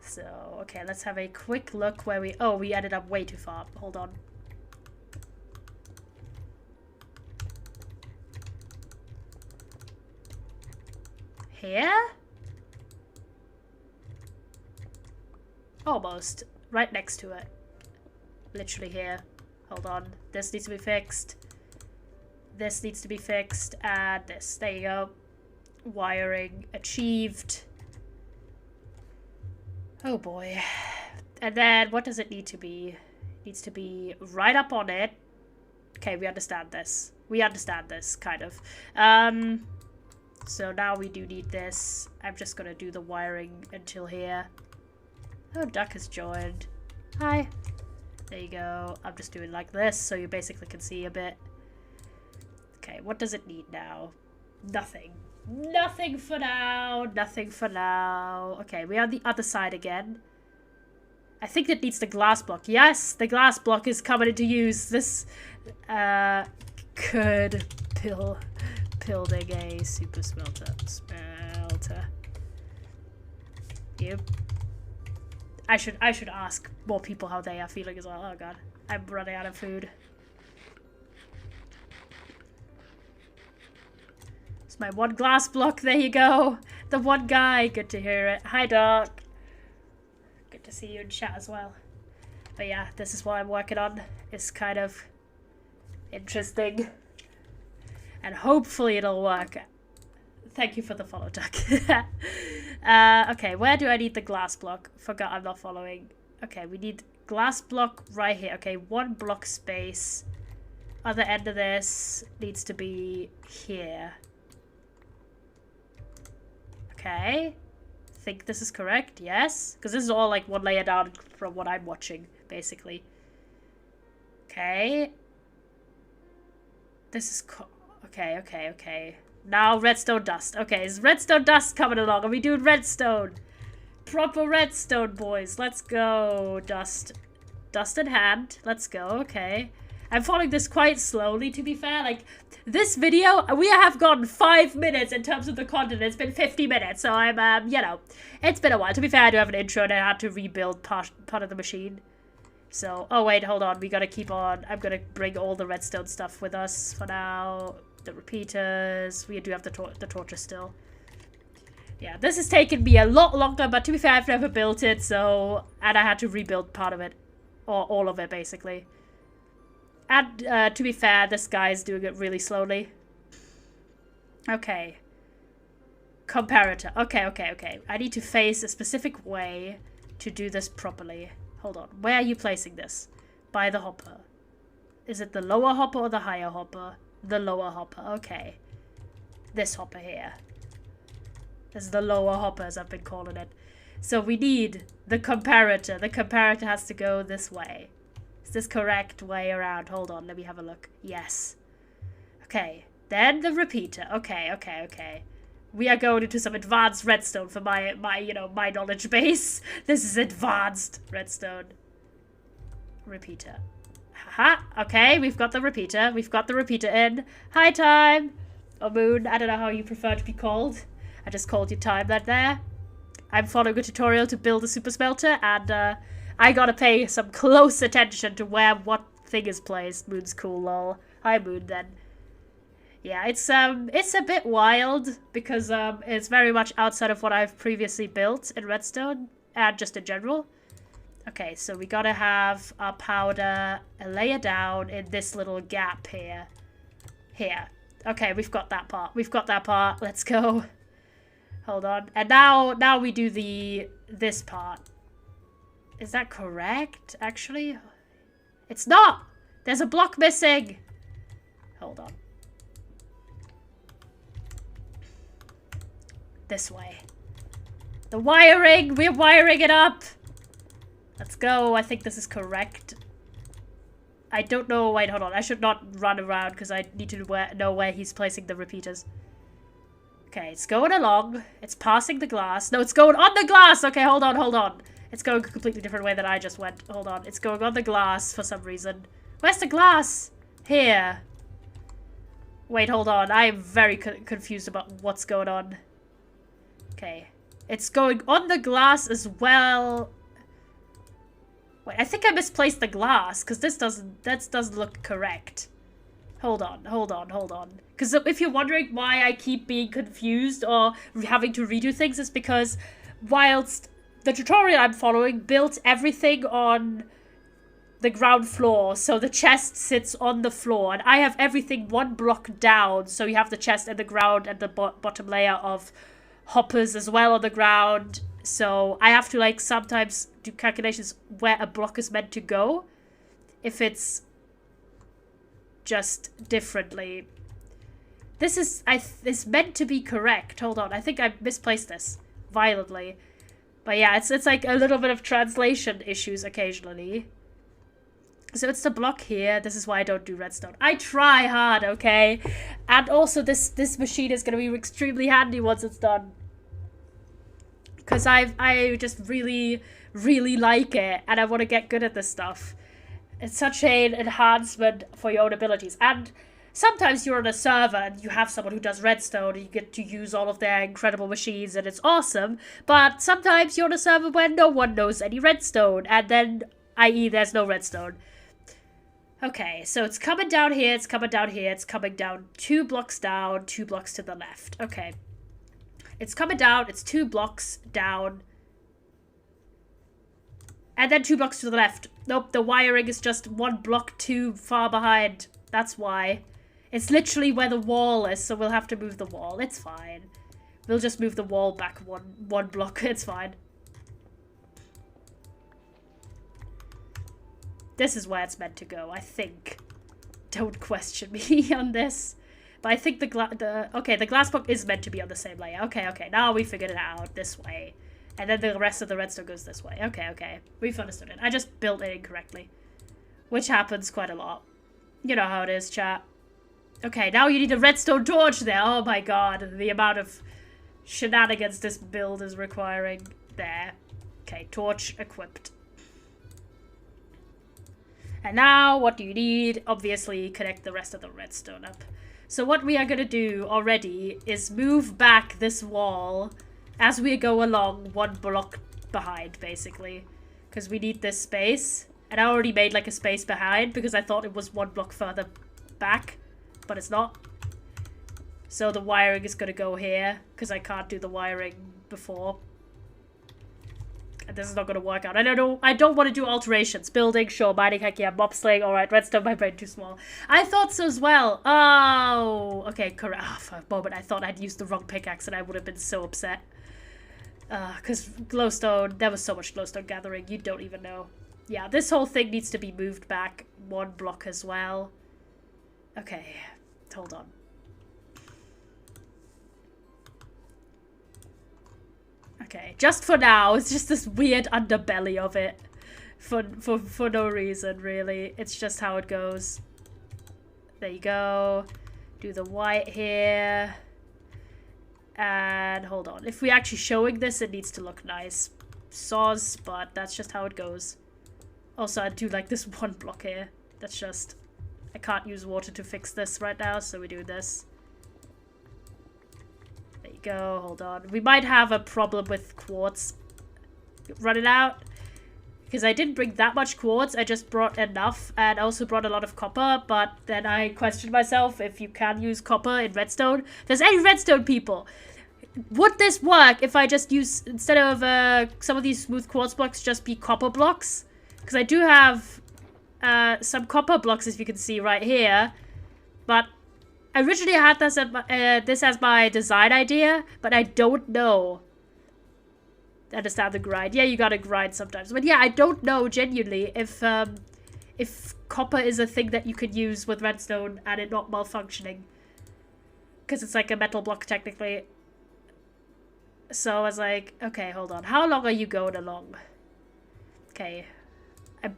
So, okay, let's have a quick look where we ended up way too far. Hold on. Here? Almost. Right next to it. Literally here. Hold on. This needs to be fixed. This needs to be fixed. And this. There you go. Wiring achieved. Oh boy. And then what does it need to be? It needs to be right up on it. Okay, we understand this. We understand this, kind of. So now we do need this. I'm just gonna do the wiring until here. Oh, Duck has joined. Hi. There you go. I'm just doing like this, so you basically can see a bit. Okay, what does it need now? Nothing. Nothing for now. Nothing for now. Okay, we're on the other side again. I think it needs the glass block. Yes, the glass block is coming into use. This could building a super smelter. Yep. I should ask more people how they are feeling as well. Oh god, I'm running out of food. It's my one glass block. There you go. The one guy. Good to hear it. Hi, Doc. Good to see you in chat as well. But yeah, this is what I'm working on. It's kind of interesting. And hopefully it'll work. Thank you for the follow, Duck. Okay, where do I need the glass block? Forgot I'm not following. Okay, we need glass block right here. Okay, 1 block space. Other end of this needs to be here. Okay. Think this is correct? Yes. Because this is all like 1 layer down from what I'm watching, basically. Okay. This is... Okay. Now redstone dust. Okay, is redstone dust coming along? Are we doing redstone? Proper redstone, boys. Let's go. Dust in hand. Let's go. Okay. I'm following this quite slowly, to be fair. Like, this video, we have gone 5 minutes in terms of the content. It's been 50 minutes, so I'm, you know, it's been a while. To be fair, I do have an intro, and I had to rebuild part of the machine. So, oh wait, hold on. We gotta keep on. I'm gonna bring all the redstone stuff with us for now. The repeaters. We do have the torches still. Yeah, this has taken me a lot longer, but to be fair, I've never built it, so... And I had to rebuild part of it. Or all of it, basically. And, to be fair, this guy's doing it really slowly. Okay. Comparator. Okay. I need to face a specific way to do this properly. Hold on. Where are you placing this? By the hopper. Is it the lower hopper or the higher hopper? The lower hopper. Okay. This hopper here. This is the lower hopper, as I've been calling it. So we need the comparator. The comparator has to go this way. Is this correct way around? Hold on. Let me have a look. Yes. Okay. Then the repeater. Okay. We are going into some advanced redstone for my knowledge base. This is advanced redstone. Repeater. Haha. Okay, we've got the repeater. We've got the repeater in. Hi, Time. Or Moon. I don't know how you prefer to be called. I just called you Time that there. I'm following a tutorial to build a super smelter, and I gotta pay some close attention to where what thing is placed. Moon's cool, lol. Hi, Moon, then. Yeah, it's a bit wild because it's very much outside of what I've previously built in redstone and just in general. Okay, so we gotta have our powder a layer down in this little gap here. Here. Okay, we've got that part. Let's go. Hold on. And now we do this part. Is that correct, actually? It's not! There's a block missing! Hold on. This way. The wiring! We're wiring it up! Let's go. I think this is correct. I don't know. Wait, hold on. I should not run around because I need to know where he's placing the repeaters. Okay, it's going along. It's passing the glass. No, it's going on the glass! Okay, hold on. It's going a completely different way than I just went. Hold on. It's going on the glass for some reason. Where's the glass? Here. Wait, hold on. I'm very confused about what's going on. Okay. It's going on the glass as well. Wait, I think I misplaced the glass because that doesn't look correct. Hold on. Because if you're wondering why I keep being confused or having to redo things, it's because whilst the tutorial I'm following built everything on the ground floor, so the chest sits on the floor, and I have everything 1 block down, so you have the chest and the ground and the bottom layer of hoppers as well on the ground. So I have to like sometimes do calculations where a block is meant to go if it's just differently. This is it's meant to be correct. Hold on, I think I misplaced this violently. But yeah, it's like a little bit of translation issues occasionally. So it's the block here. This is why I don't do redstone. I try hard, okay? And also this machine is going to be extremely handy once it's done. Because I just really like it, and I want to get good at this stuff. It's such an enhancement for your own abilities. And sometimes you're on a server and you have someone who does redstone and you get to use all of their incredible machines and it's awesome. But sometimes you're on a server where no one knows any redstone, and then, i.e. there's no redstone. Okay, so it's coming down here, it's coming down 2 blocks down, 2 blocks to the left. Okay. It's coming down, it's 2 blocks down. And then 2 blocks to the left. Nope, the wiring is just 1 block too far behind. That's why. It's literally where the wall is, so we'll have to move the wall. It's fine. We'll just move the wall back one block. It's fine. This is where it's meant to go, I think. Don't question me on this. But I think the glass block is meant to be on the same layer. Okay. Now we figured it out this way. And then the rest of the redstone goes this way. Okay. We've understood it. I just built it incorrectly. Which happens quite a lot. You know how it is, chat. Okay, now you need a redstone torch there. Oh my god. The amount of shenanigans this build is requiring. There. Okay, torch equipped. And now, what do you need? Obviously, connect the rest of the redstone up. So what we are going to do already is move back this wall as we go along one block behind, basically. Because we need this space. And I already made like a space behind because I thought it was one block further back. But it's not. So the wiring is going to go here because I can't do the wiring before. And this is not going to work out. I don't want to do alterations. Building, sure. Mining, heck yeah. Bobslaying, alright. Redstone, my brain too small. I thought so as well. Oh, okay, correct. Oh, for a moment, I thought I'd used the wrong pickaxe and I would have been so upset. Because glowstone, there was so much glowstone gathering. You don't even know. Yeah, this whole thing needs to be moved back one block as well. Okay, hold on. Okay, just for now, it's just this weird underbelly of it. For no reason, really. It's just how it goes. There you go. Do the white here. And hold on. If we're actually showing this, it needs to look nice. Soz, but that's just how it goes. Also, I do like this one block here. That's just... I can't use water to fix this right now, so we do this. There you go, hold on. We might have a problem with quartz running out. Because I didn't bring that much quartz, I just brought enough. And also brought a lot of copper, but then I questioned myself if you can use copper in redstone. If there's any redstone people, would this work if I just use, instead of some of these smooth quartz blocks, just be copper blocks? Because I do have some copper blocks, as you can see right here. But I originally had this, this as my design idea, but I don't know. Understand the grind. Yeah, you gotta grind sometimes. But yeah, I don't know genuinely if copper is a thing that you could use with redstone and it not malfunctioning. Because it's like a metal block technically. So I was like, okay, hold on. How long are you going along? Okay. I'm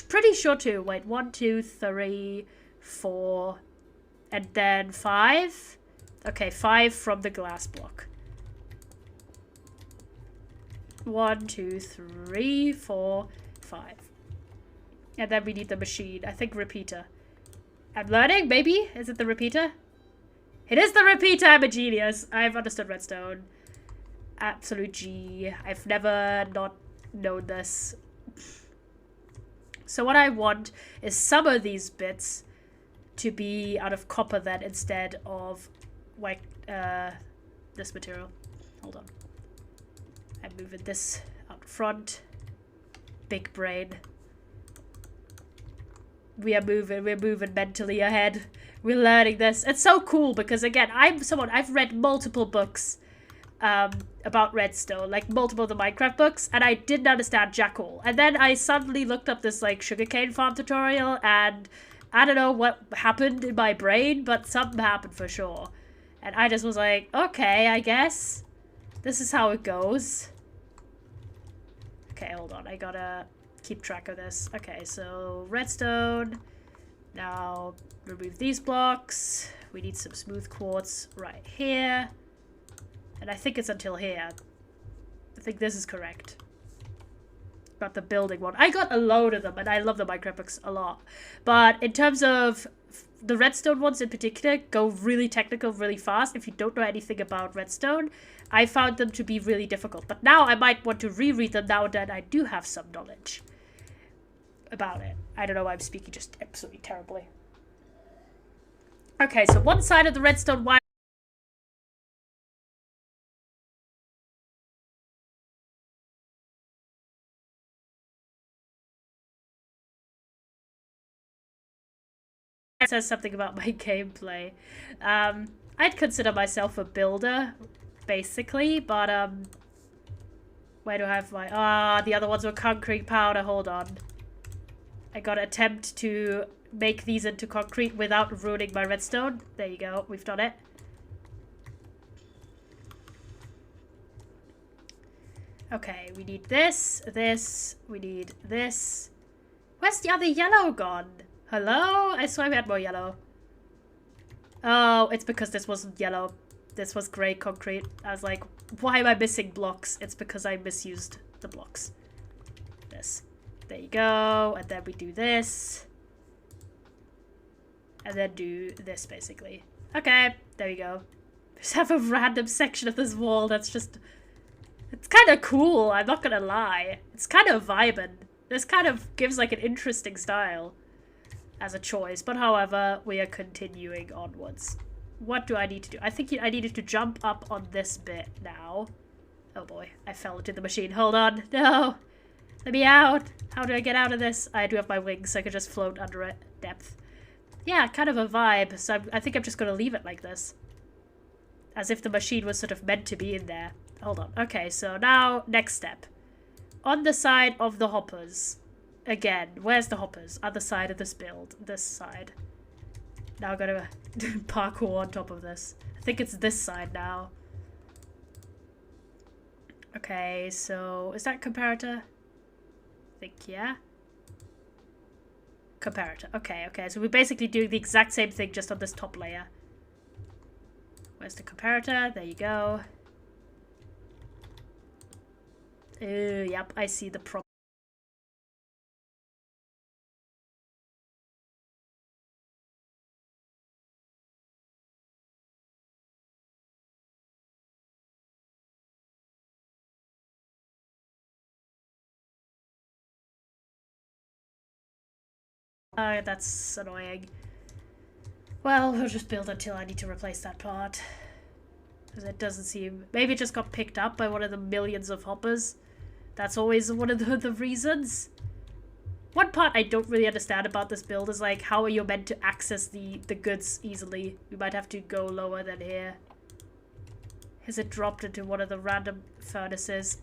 pretty sure too. Wait, 1, 2, 3, 4, and then 5. Okay, 5 from the glass block. 1, 2, 3, 4, 5. And then we need the machine. I think repeater. I'm learning, maybe? Is it the repeater? It is the repeater! I'm a genius. I've understood redstone. Absolute G. I've never not known this. So what I want is some of these bits to be out of copper then instead of like this material. Hold on. I'm moving this out front. Big brain. We're moving mentally ahead. We're learning this. It's so cool because again, I've read multiple books about redstone, like multiple of the Minecraft books, and I didn't understand jack all. And then I suddenly looked up this like sugarcane farm tutorial, and I don't know what happened in my brain, but something happened for sure. And I just was like, okay, I guess this is how it goes. Okay, hold on, I gotta keep track of this. Okay, so redstone. Now remove these blocks. We need some smooth quartz right here. And I think it's until here. I think this is correct. About the building one. I got a load of them, and I love the Minecraft books a lot. But in terms of the redstone ones in particular, go really technical really fast. If you don't know anything about redstone, I found them to be really difficult. But now I might want to reread them now that I do have some knowledge about it. I don't know why I'm speaking just absolutely terribly. Okay, so one side of the redstone wire says something about my gameplay. I'd consider myself a builder basically, but, where do I have my... the other ones were concrete powder. Hold on. I gotta attempt to make these into concrete without ruining my redstone. There you go. We've done it. Okay, we need this, we need this. Where's the other yellow gone? Hello? I swear we had more yellow. Oh, it's because this wasn't yellow. This was grey concrete. I was like, why am I missing blocks? It's because I misused the blocks. This. There you go. And then we do this. And then do this, basically. Okay, there we go. Just have a random section of this wall that's just... It's kind of cool, I'm not gonna lie. It's kind of vibing. This kind of gives like an interesting style as a choice. But however, we are continuing onwards. What do I need to do? I think I needed to jump up on this bit now. Oh boy, I fell into the machine. Hold on. No! Let me out! How do I get out of this? I do have my wings, so I could just float under it. Depth. Yeah, kind of a vibe. So I think I'm just gonna leave it like this. As if the machine was sort of meant to be in there. Hold on. Okay, so now, next step. On the side of the hoppers. Again, where's the hoppers? Other side of this build. This side. Now I'm gonna parkour on top of this. I think it's this side now. Okay, so is that comparator? I think, yeah. Comparator. Okay, okay. So we're basically doing the exact same thing just on this top layer. Where's the comparator? There you go. Yep, I see the problem. That's annoying. Well, we'll just build until I need to replace that part. Because it doesn't seem... Maybe it just got picked up by one of the millions of hoppers. That's always one of the reasons. One part I don't really understand about this build is like, how are you meant to access the goods easily? We might have to go lower than here. Has it dropped into one of the random furnaces?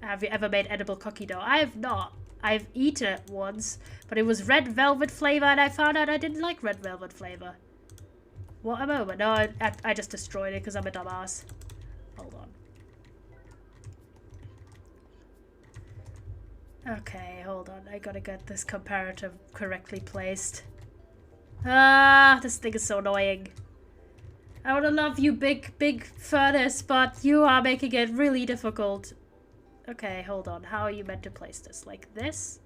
Have you ever made edible cookie dough? I have not. I've eaten it once, but it was red velvet flavor, and I found out I didn't like red velvet flavor. What a moment. No, I just destroyed it because I'm a dumbass. Hold on. Okay, hold on. I gotta get this comparative correctly placed. This thing is so annoying. I would love you, big furnace, but you are making it really difficult. Okay, hold on. How are you meant to place this? Like this?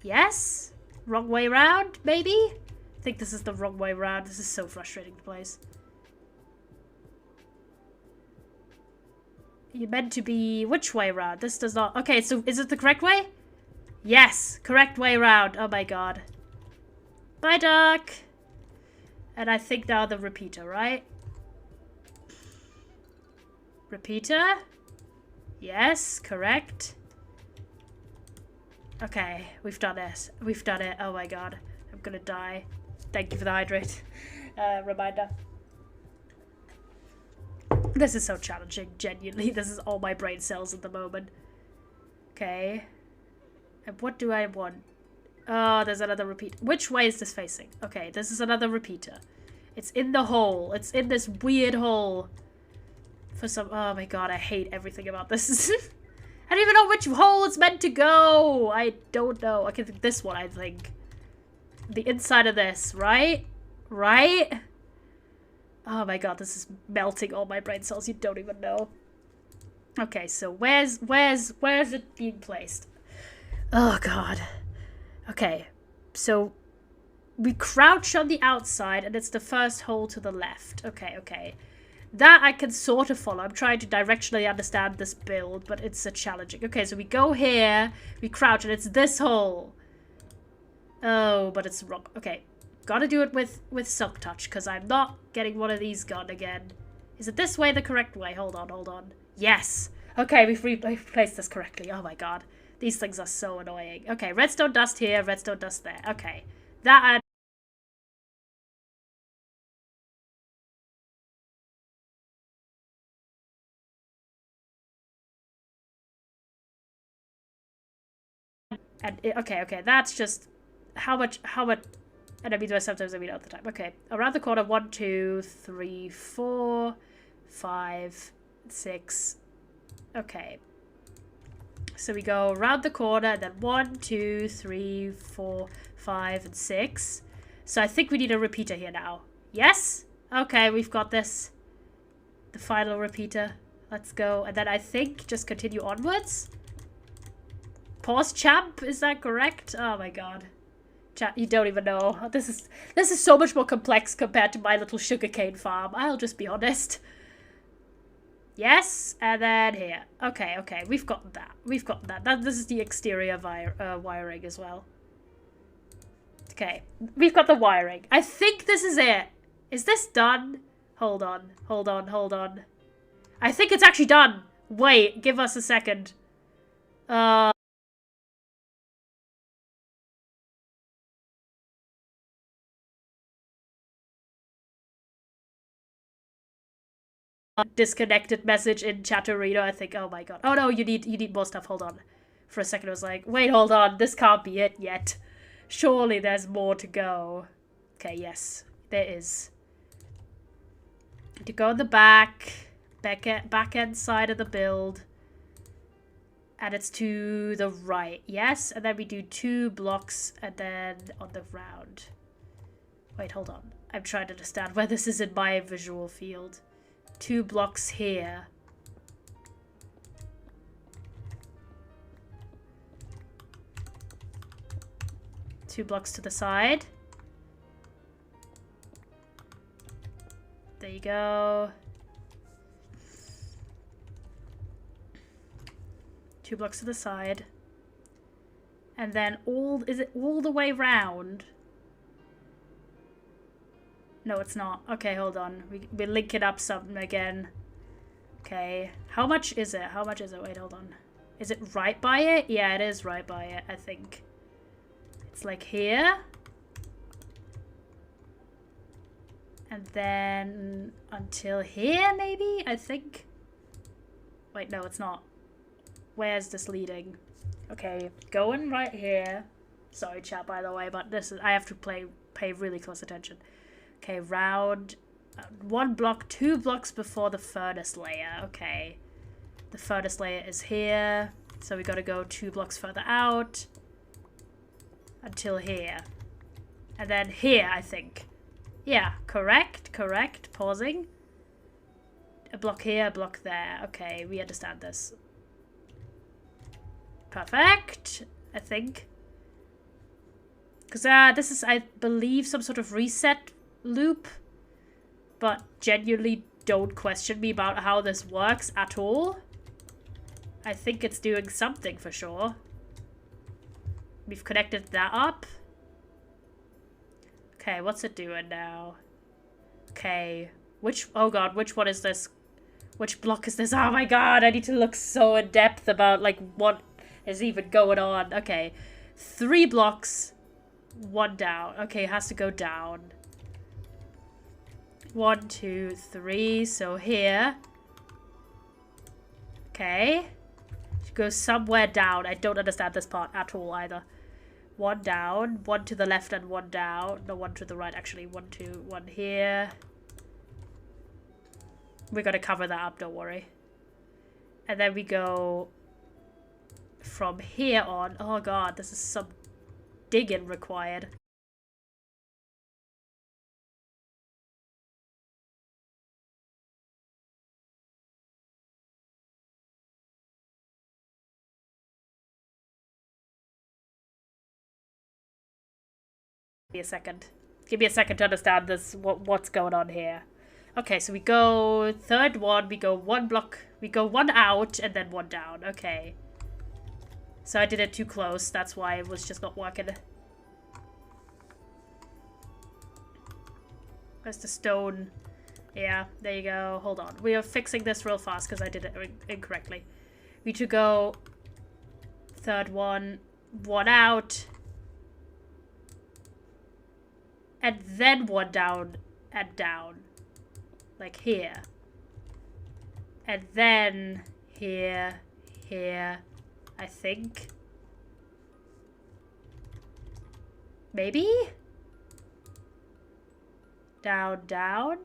Yes? Wrong way round, maybe? I think this is the wrong way round. This is so frustrating to place. You're meant to be... Which way round? This does not... Okay, so is it the correct way? Yes! Correct way round. Oh my god. Bye, duck! And I think now the repeater, right? Repeater? Yes, correct. Okay, we've done it. We've done it. Oh my god. I'm gonna die. Thank you for the hydrate reminder. This is so challenging, genuinely. This is all my brain cells at the moment. Okay. And what do I want? Oh, there's another repeat. Which way is this facing? Okay, this is another repeater. It's in the hole. It's in this weird hole. For some... Oh my god, I hate everything about this. I don't even know which hole it's meant to go. I don't know. Okay, this one, I think. The inside of this, right? Right? Oh my god, this is melting all my brain cells. You don't even know. Okay, so where's it being placed? Oh god. Okay, so we crouch on the outside and it's the first hole to the left. Okay, okay. That I can sort of follow. I'm trying to directionally understand this build, but it's a challenging. Okay, so we go here, we crouch, and it's this hole. Oh, but it's wrong. Okay, gotta do it with Silk Touch, because I'm not getting one of these gone again. Is it this way the correct way? Hold on, hold on. Yes! Okay, we've replaced this correctly. Oh my god. These things are so annoying. Okay, redstone dust here, redstone dust there. Okay, that And okay, that's just how much, and I mean by sometimes I mean all the time. Okay, around the corner, 1, 2, 3, 4, 5, 6. Okay. So we go around the corner, and then 1, 2, 3, 4, 5, and 6. So I think we need a repeater here now. Yes? Okay, we've got this. The final repeater. Let's go. And then I think just continue onwards. Pause champ, is that correct? Oh my god. Chat, you don't even know. This is so much more complex compared to my little sugarcane farm. I'll just be honest. Yes, and then here. Okay, we've got that. This is the exterior wiring as well. Okay, we've got the wiring. I think this is it. Is this done? Hold on. I think it's actually done. Wait, give us a second. Disconnected message in Chatterino. I think, oh my god. Oh no, you need more stuff. Hold on. For a second I was like, wait, hold on. This can't be it yet. Surely there's more to go. Okay, yes. There is. To go in the back end side of the build. And it's to the right. Yes, and then we do 2 blocks and then on the round. Wait, hold on. I'm trying to understand where this is in my visual field. 2 blocks here. Two blocks to the side. There you go. 2 blocks to the side. And then is it all the way round? No, it's not. Okay, hold on. We link it up something again. Okay. How much is it? Wait, hold on. Is it right by it? Yeah, it is right by it, I think. It's like here. And then until here, maybe? I think. Wait, no, it's not. Where's this leading? Okay, going right here. Sorry, chat, by the way, but this is, I have to pay really close attention. Okay, round 1 block, 2 blocks before the furnace layer. Okay, the furnace layer is here, so we gotta go 2 blocks further out until here, and then here, I think. Yeah, correct. Pausing. A block here, a block there. Okay, we understand this. Perfect, I think. Because this is, I believe, some sort of reset loop. But genuinely don't question me about how this works at all. I think it's doing something for sure. We've connected that up. Okay, what's it doing now? Okay, oh god, which one is this? Which block is this? Oh my god, I need to look so in depth about like what is even going on. Okay, 3 blocks, 1 down. Okay, it has to go down. 1, 2, 3. So here. Okay. Should go somewhere down. I don't understand this part at all either. 1 down, 1 to the left and 1 down. No, 1 to the right actually. 1, 2, 1 here. We're gonna cover that up, don't worry. And then we go from here on. Oh god, this is some digging required. Give me a second. Give me a second to understand this. What's going on here? Okay, so we go 3rd one. We go 1 block. We go 1 out and then 1 down. Okay. So I did it too close. That's why it was just not working. Where's the stone? Yeah, there you go. Hold on. We are fixing this real fast because I did it incorrectly. We need to go 3rd one. 1 out. And then 1 down and down. Like here. And then here, I think. Maybe? Down, down?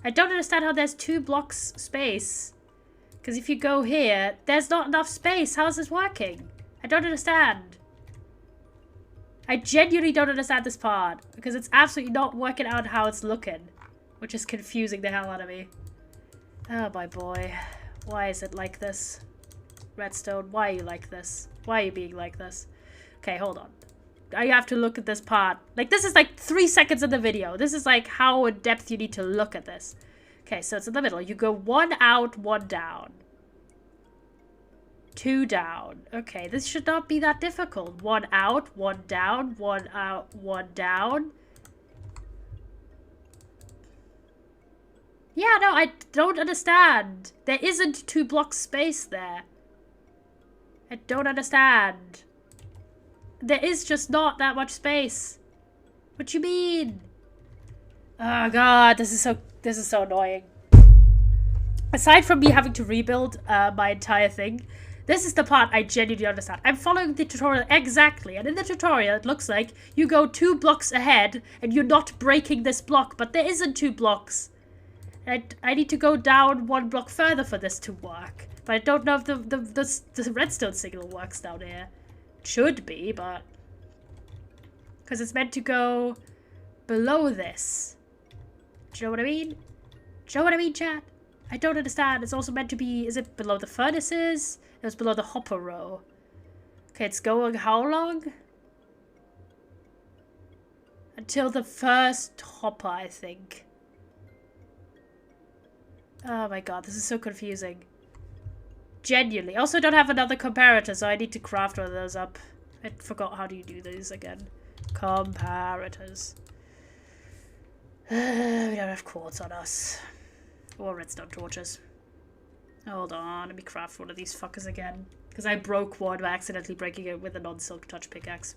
I don't understand how there's 2 blocks space. Because if you go here, there's not enough space. How is this working? I don't understand. I genuinely don't understand this part. Because it's absolutely not working out how it's looking. Which is confusing the hell out of me. Oh my boy. Why is it like this? Redstone, why are you like this? Why are you being like this? Okay, hold on. I have to look at this part. Like, this is like 3 seconds in the video. This is like how in depth you need to look at this. Okay, so it's in the middle. You go 1 out, 1 down. 2 down. Okay, this should not be that difficult. 1 out, 1 down, 1 out, 1 down. Yeah, no, I don't understand. There isn't 2 blocks space there. I don't understand. There is just not that much space. What you mean? Oh god, this is so annoying. Aside from me having to rebuild my entire thing, this is the part I genuinely understand. I'm following the tutorial exactly, and in the tutorial it looks like you go 2 blocks ahead and you're not breaking this block, but there isn't 2 blocks. I need to go down 1 block further for this to work. But I don't know if the redstone signal works down here. It should be, but... because it's meant to go below this. Do you know what I mean? Do you know what I mean, chat? I don't understand. It's also meant to be... is it below the furnaces? It was below the hopper row. Okay, it's going how long? Until the first hopper, I think. Oh my god, this is so confusing. Genuinely. I also don't have another comparator, so I need to craft one of those up. I forgot how do you do these again. Comparators. We don't have quartz on us. Or redstone torches. Hold on, let me craft one of these fuckers again. Because I broke one by accidentally breaking it with a non-silk touch pickaxe.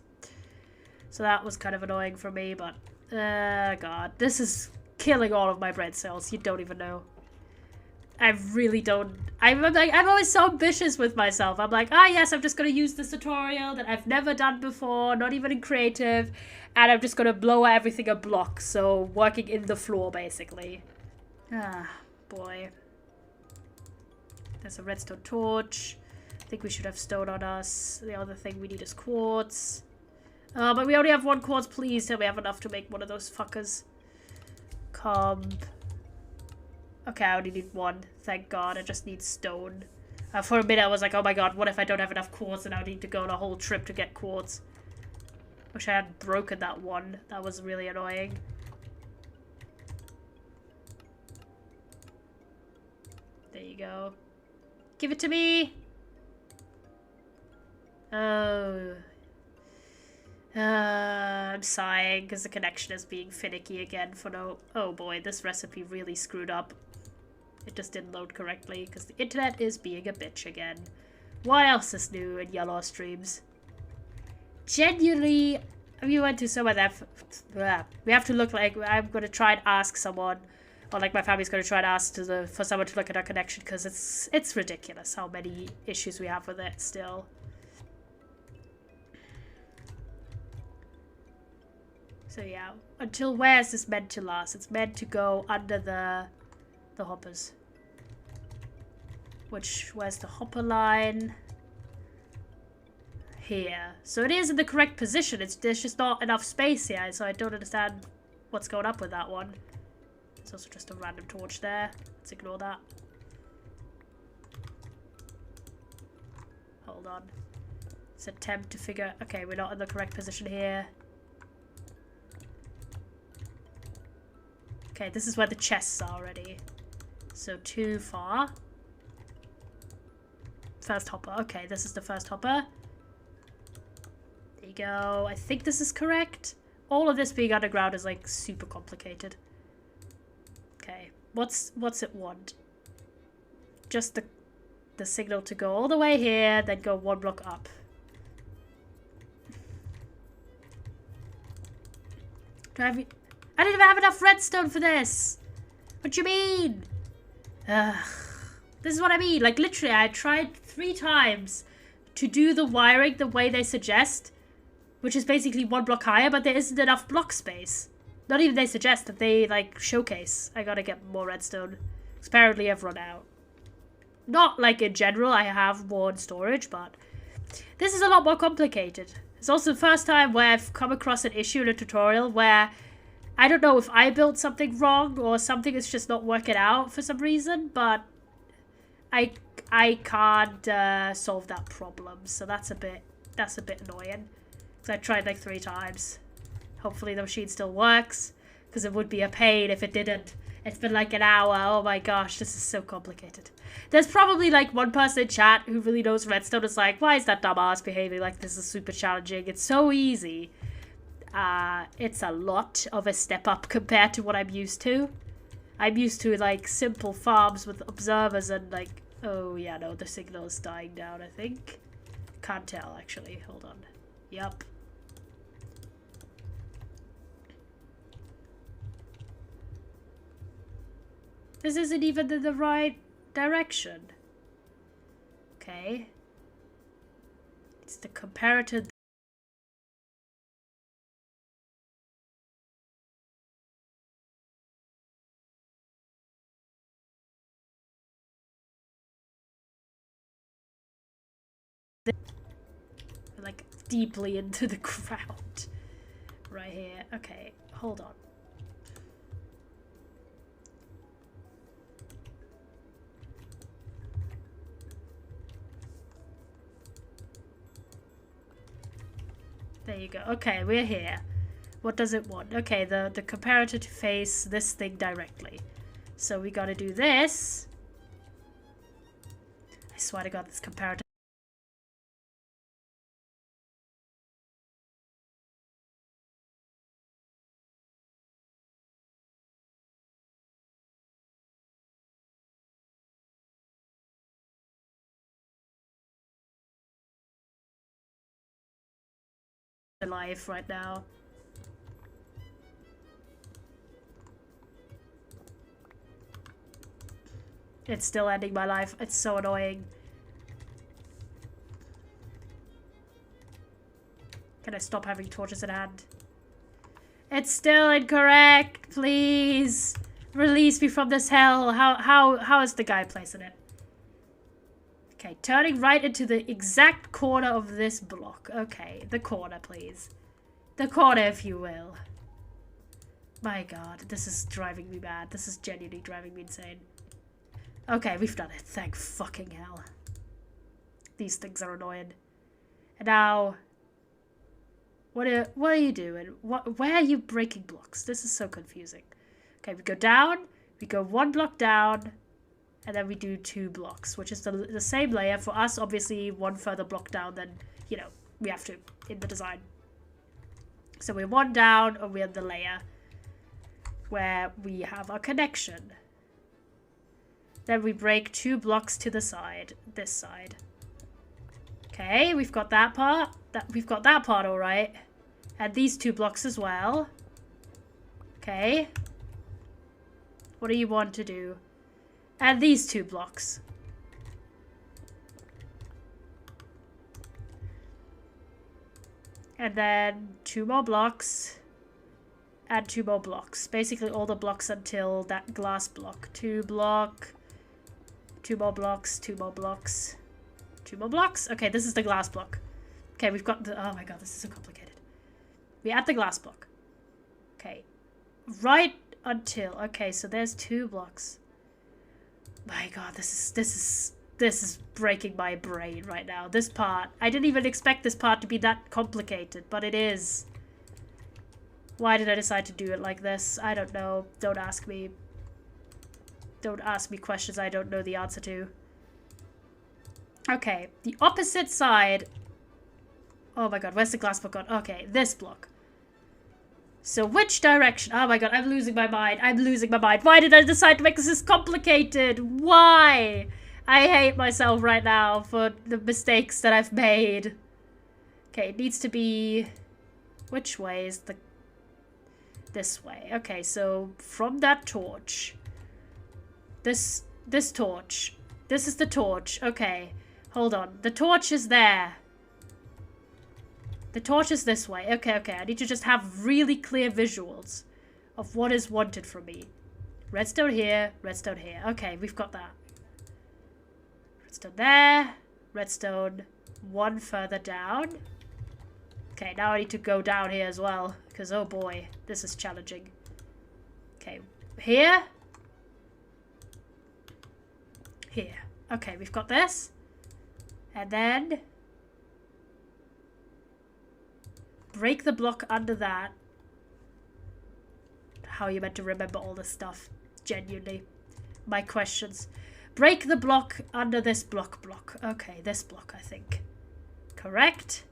So that was kind of annoying for me, but... god. This is killing all of my bread cells. You don't even know. I really don't... I'm always so ambitious with myself. I'm like, yes, I'm just going to use this tutorial that I've never done before, not even in creative, and I'm just going to blow everything a block, so working in the floor, basically. Ah, boy. There's a redstone torch. I think we should have stone on us. The other thing we need is quartz. But we only have 1 quartz. Please tell me I have enough to make one of those fuckers. Okay, I only need 1. Thank god, I just need stone. For a minute I was like, oh my god, what if I don't have enough quartz and I need to go on a whole trip to get quartz? Wish I hadn't broken that one. That was really annoying. There you go. Give it to me! Oh. I'm sighing because the connection is being finicky again for no... oh boy, this recipe really screwed up. It just didn't load correctly because the internet is being a bitch again. What else is new in yellow streams? Genuinely, we went to some of that. We have to look like... I'm going to try and ask someone, or like my family's going to try and ask for someone to look at our connection because it's ridiculous how many issues we have with it still. So yeah, until where is this meant to last? It's meant to go under the hoppers. Where's the hopper line? Here. So it is in the correct position. There's just not enough space here, so I don't understand what's going up with that one. There's also just a random torch there. Let's ignore that. Hold on. Let's attempt to figure... okay, we're not in the correct position here. Okay, this is where the chests are already. So too far. First hopper. Okay, this is the first hopper. There you go. I think this is correct. All of this being underground is like super complicated. Okay, what's it want? Just the signal to go all the way here, then go 1 block up. I didn't even have enough redstone for this. What do you mean? Ugh. This is what I mean. Like, literally, I tried 3 times to do the wiring the way they suggest. which is basically 1 block higher, but there isn't enough block space. Not even they suggest that they, like, showcase. I gotta get more redstone. Apparently I've run out. Not, like, in general, I have more in storage, but this is a lot more complicated. It's also the first time where I've come across an issue in a tutorial where I don't know if I built something wrong or something is just not working out for some reason, but I can't solve that problem, so that's a bit annoying. Because I tried like 3 times. Hopefully the machine still works, because it would be a pain if it didn't. It's been like an hour. Oh my gosh, this is so complicated. There's probably like one person in chat who really knows redstone is like, why is that dumbass behaving like this is super challenging? It's so easy. It's a lot of a step up compared to what I'm used to. I'm used to like simple farms with observers and like, oh yeah, no, the signal is dying down, I think. Can't tell actually, hold on. Yep. This isn't even in the right direction. Okay. It's the comparative. Like deeply into the ground. Right here. Okay, hold on. There you go. Okay, we're here. What does it want? Okay, the comparator to face this thing directly. So we gotta do this. I swear to God, this comparator. Life right now. It's still ending my life. It's so annoying. Can I stop having torches in hand? It's still incorrect. Please release me from this hell. How is the guy placing it? Okay, turning right into the exact corner of this block. Okay, the corner, please. The corner, if you will. My God, this is driving me mad. This is genuinely driving me insane. Okay, we've done it. Thank fucking hell. These things are annoying. And now, what are you doing? Where are you breaking blocks? This is so confusing. Okay, we go down. We go 1 block down. And then we do 2 blocks, which is the same layer. For us, obviously, 1 further block down than, you know, we have to in the design. So we're 1 down, and we're in the layer where we have our connection. Then we break 2 blocks to the side, this side. Okay, we've got that part. We've got that part all right. And these 2 blocks as well. Okay. What do you want to do? And these 2 blocks. And then 2 more blocks. And 2 more blocks. Basically all the blocks until that glass block. 2 block. 2 more blocks. 2 more blocks. 2 more blocks. Okay, this is the glass block. Okay, we've got the... Oh my God, this is so complicated. We're at the glass block. Okay. Right until... Okay, so there's 2 blocks. My God, this is breaking my brain right now. This part, I didn't even expect this part to be that complicated, but it is. Why did I decide to do it like this? I don't know. Don't ask me. Don't ask me questions I don't know the answer to. Okay, the opposite side. Oh my God, where's the glass block gone? Okay, this block. So which direction? Oh my God, I'm losing my mind. I'm losing my mind. Why did I decide to make this complicated? Why? I hate myself right now for the mistakes that I've made. Okay, it needs to be... Which way is the... This way. Okay, so from that torch. This torch. This is the torch. Okay, hold on. The torch is there. The torch is this way. Okay, okay. I need to just have really clear visuals of what is wanted from me. Redstone here, redstone here. Okay, we've got that. Redstone there. Redstone one further down. Okay, now I need to go down here as well. Because, oh boy, this is challenging. Okay, here. Here. Okay, we've got this. And then break the block under that. How are you meant to remember all this stuff? Genuinely. My questions. Break the block under this block. Okay, this block, I think. Correct?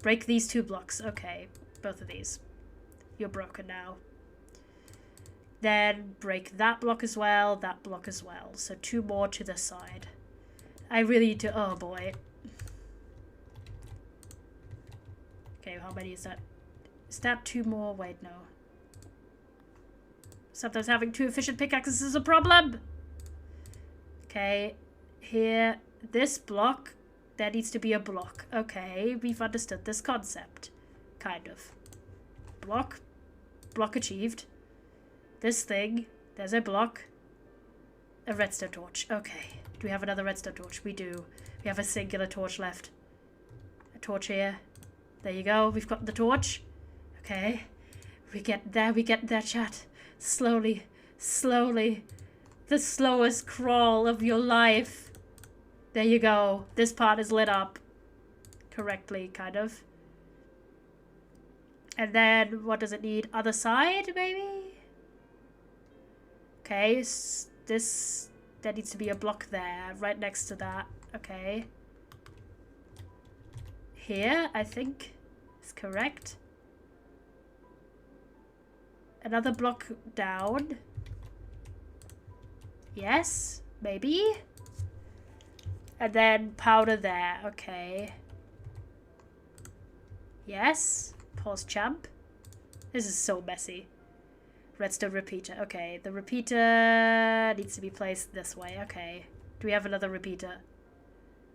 Break these two blocks. Okay, both of these. You're broken now. Then break that block as well, that block as well. So 2 more to the side. I really need to... Oh, boy. Okay, how many is that? Is that 2 more? Wait, no. Sometimes having 2 efficient pickaxes is a problem. Okay, here, this block, there needs to be a block. Okay, we've understood this concept. Kind of. Block. Block achieved. This thing, there's a block. A redstone torch. Okay. Do we have another redstone torch? We do. We have a singular torch left. A torch here. There you go. We've got the torch. Okay. We get there, chat. Slowly. Slowly. The slowest crawl of your life. There you go. This part is lit up. Correctly, kind of. And then, what does it need? Other side, maybe? Okay, this... There needs to be a block there, right next to that. Okay. Here, I think, is correct. Another block down. Yes, maybe. And then powder there. Okay. Yes. Pause champ. This is so messy. Redstone repeater. Okay, the repeater needs to be placed this way. Okay. Do we have another repeater?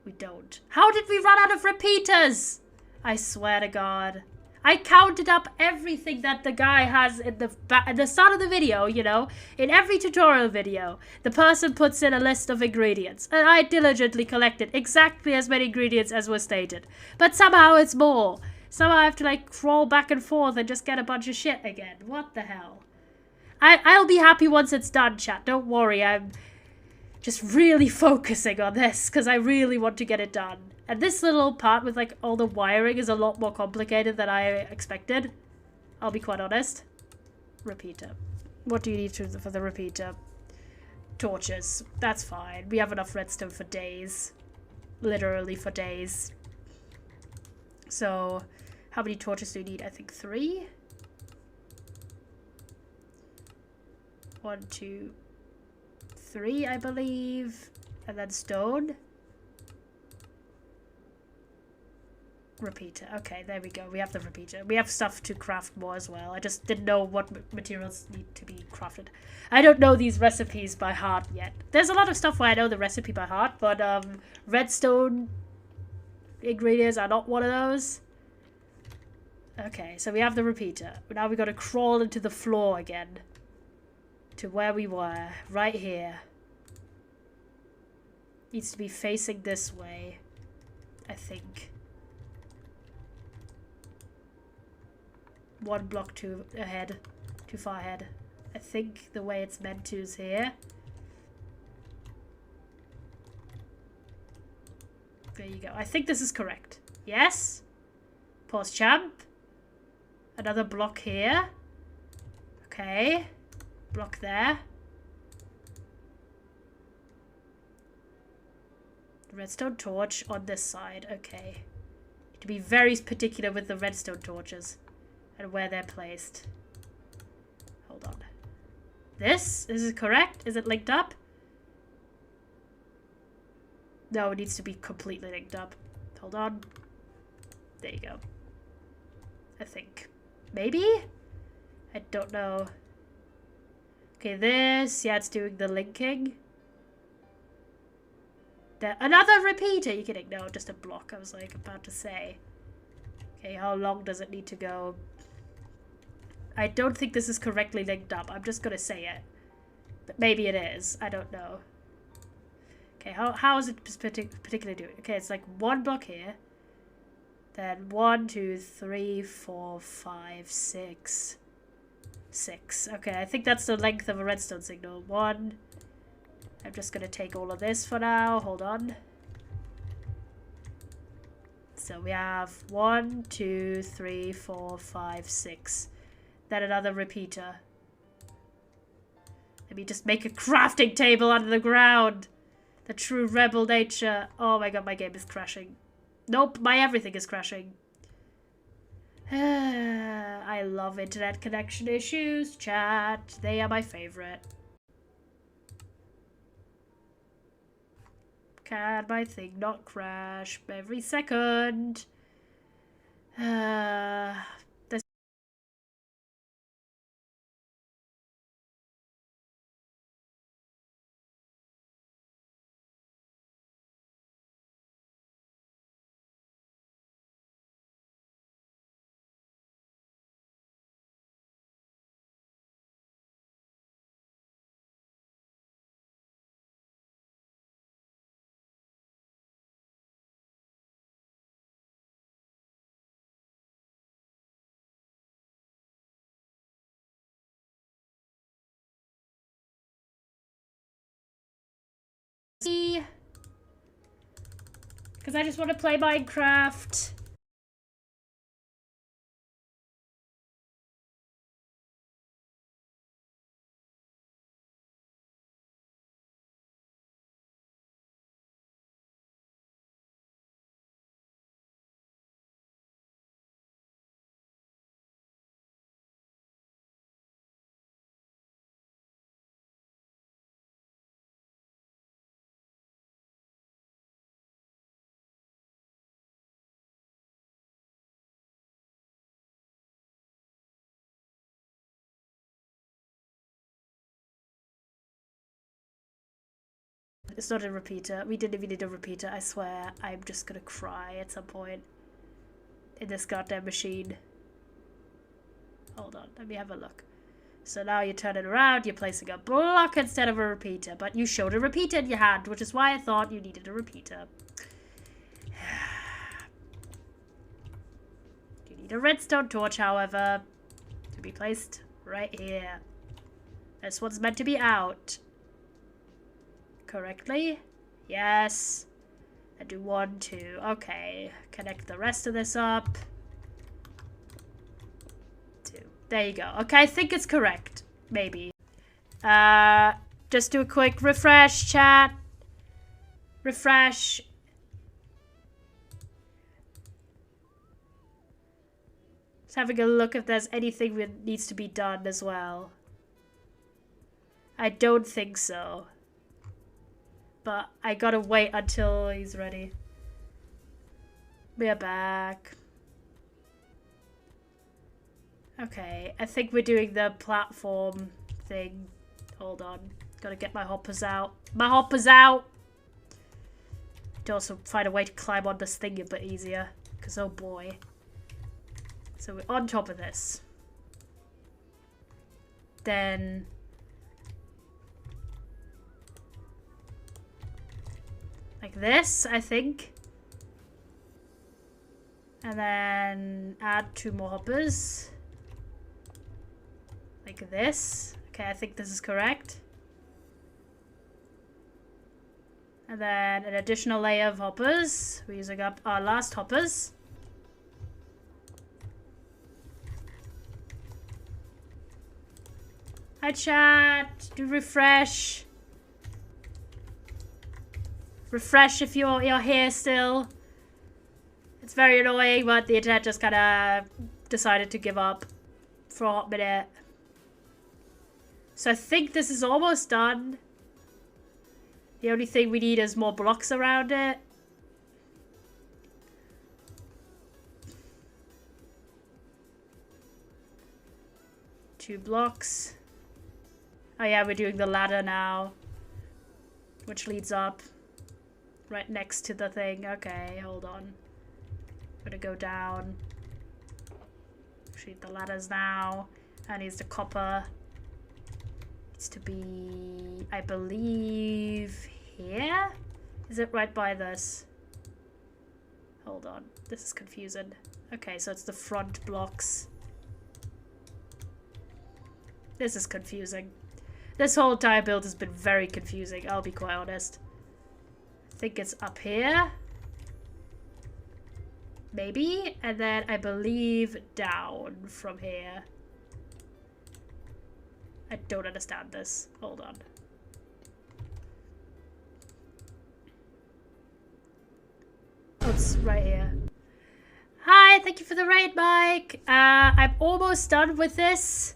We don't. How did we run out of repeaters? I swear to God. I counted up everything that the guy has in at the start of the video, you know. In every tutorial video, the person puts in a list of ingredients. And I diligently collected exactly as many ingredients as was stated. But somehow it's more. Somehow I have to, like, crawl back and forth and just get a bunch of shit again. What the hell? I'll be happy once it's done, chat. Don't worry, I'm just really focusing on this because I really want to get it done. And this little part with, like, all the wiring is a lot more complicated than I expected. I'll be quite honest. Repeater. What do you need for the repeater? Torches. That's fine. We have enough redstone for days. Literally for days. So, how many torches do you need? I think 3? 1, 2, 3, I believe. And then stone. Repeater. Okay, there we go. We have the repeater. We have stuff to craft more as well. I just didn't know what materials need to be crafted. I don't know these recipes by heart yet. There's a lot of stuff where I know the recipe by heart, but redstone ingredients are not one of those. Okay, so we have the repeater. Now we got to crawl into the floor again. To where we were. Right here. Needs to be facing this way. I think. 1 block too ahead. Too far ahead. I think the way it's meant to is here. There you go. I think this is correct. Yes? Pause champ. Another block here. Okay. Block there. Redstone torch on this side. Okay. To be very particular with the redstone torches. And where they're placed. Hold on. This? Is it correct? Is it linked up? No, it needs to be completely linked up. Hold on. There you go. I think. Maybe? I don't know. Okay, this. Yeah, it's doing the linking. There, another repeater. Are you kidding? No, just a block. I was like about to say. Okay, how long does it need to go? I don't think this is correctly linked up. I'm just gonna say it. But maybe it is. I don't know. Okay, how is it particularly doing? Okay, it's like one block here. Then 1, 2, 3, 4, 5, 6. 6. Okay, I think that's the length of a redstone signal. 1. I'm just gonna take all of this for now. Hold on. So we have 1, 2, 3, 4, 5, 6. Then another repeater. Let me just make a crafting table under the ground. The true rebel nature. Oh my god, my game is crashing. Nope, my everything is crashing. I love internet connection issues, chat. They are my favorite. Can my thing not crash every second? There's because I just want to play Minecraft. It's not a repeater. We didn't even need a repeater. I swear. I'm just gonna cry at some point. In this goddamn machine. Hold on. Let me have a look. So now you turn it around. You're placing a block instead of a repeater. But you showed a repeater in your hand, which is why I thought you needed a repeater. You need a redstone torch, however, to be placed right here. This one's meant to be out. Correctly? Yes. And do 1, 2. Okay. Connect the rest of this up. 2. There you go. Okay, I think it's correct. Maybe. Just do a quick refresh, chat. Refresh. Just having a look if there's anything that needs to be done as well. I don't think so. But I gotta wait until he's ready. We're back. Okay, I think we're doing the platform thing. Hold on. Gotta get my hoppers out. My hoppers out! To also find a way to climb on this thing a bit easier. Because oh boy. So we're on top of this. Then... like this, I think. And then add 2 more hoppers. Like this. Okay, I think this is correct. And then an additional layer of hoppers. We're using up our last hoppers. Hi chat, do refresh. Refresh if you're here still. It's very annoying, but the internet just kind of decided to give up for a hot minute. So I think this is almost done. The only thing we need is more blocks around it. Two blocks. Oh yeah, we're doing the ladder now, which leads up. Right next to the thing. Okay, hold on. I'm gonna go down. Actually, the ladders now. And needs the copper. Needs to be, I believe, here? Is it right by this? Hold on. This is confusing. Okay, so it's the front blocks. This is confusing. This whole entire build has been very confusing, I'll be quite honest. I think it's up here. Maybe. And then I believe down from here. I don't understand this. Hold on. Oh, it's right here. Hi, thank you for the raid, Mike. I'm almost done with this.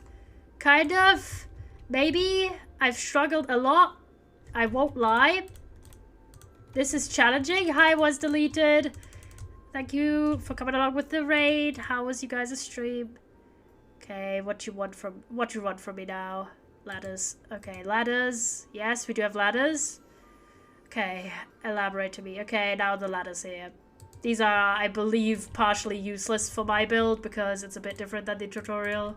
Kind of. Maybe. I've struggled a lot. I won't lie. This is challenging. Hi, was deleted. Thank you for coming along with the raid. How was you guys' stream? Okay, what you want from me now? Ladders. Okay, ladders. Yes, we do have ladders. Okay, elaborate to me. Okay, now the ladders here. These are, I believe, partially useless for my build because it's a bit different than the tutorial.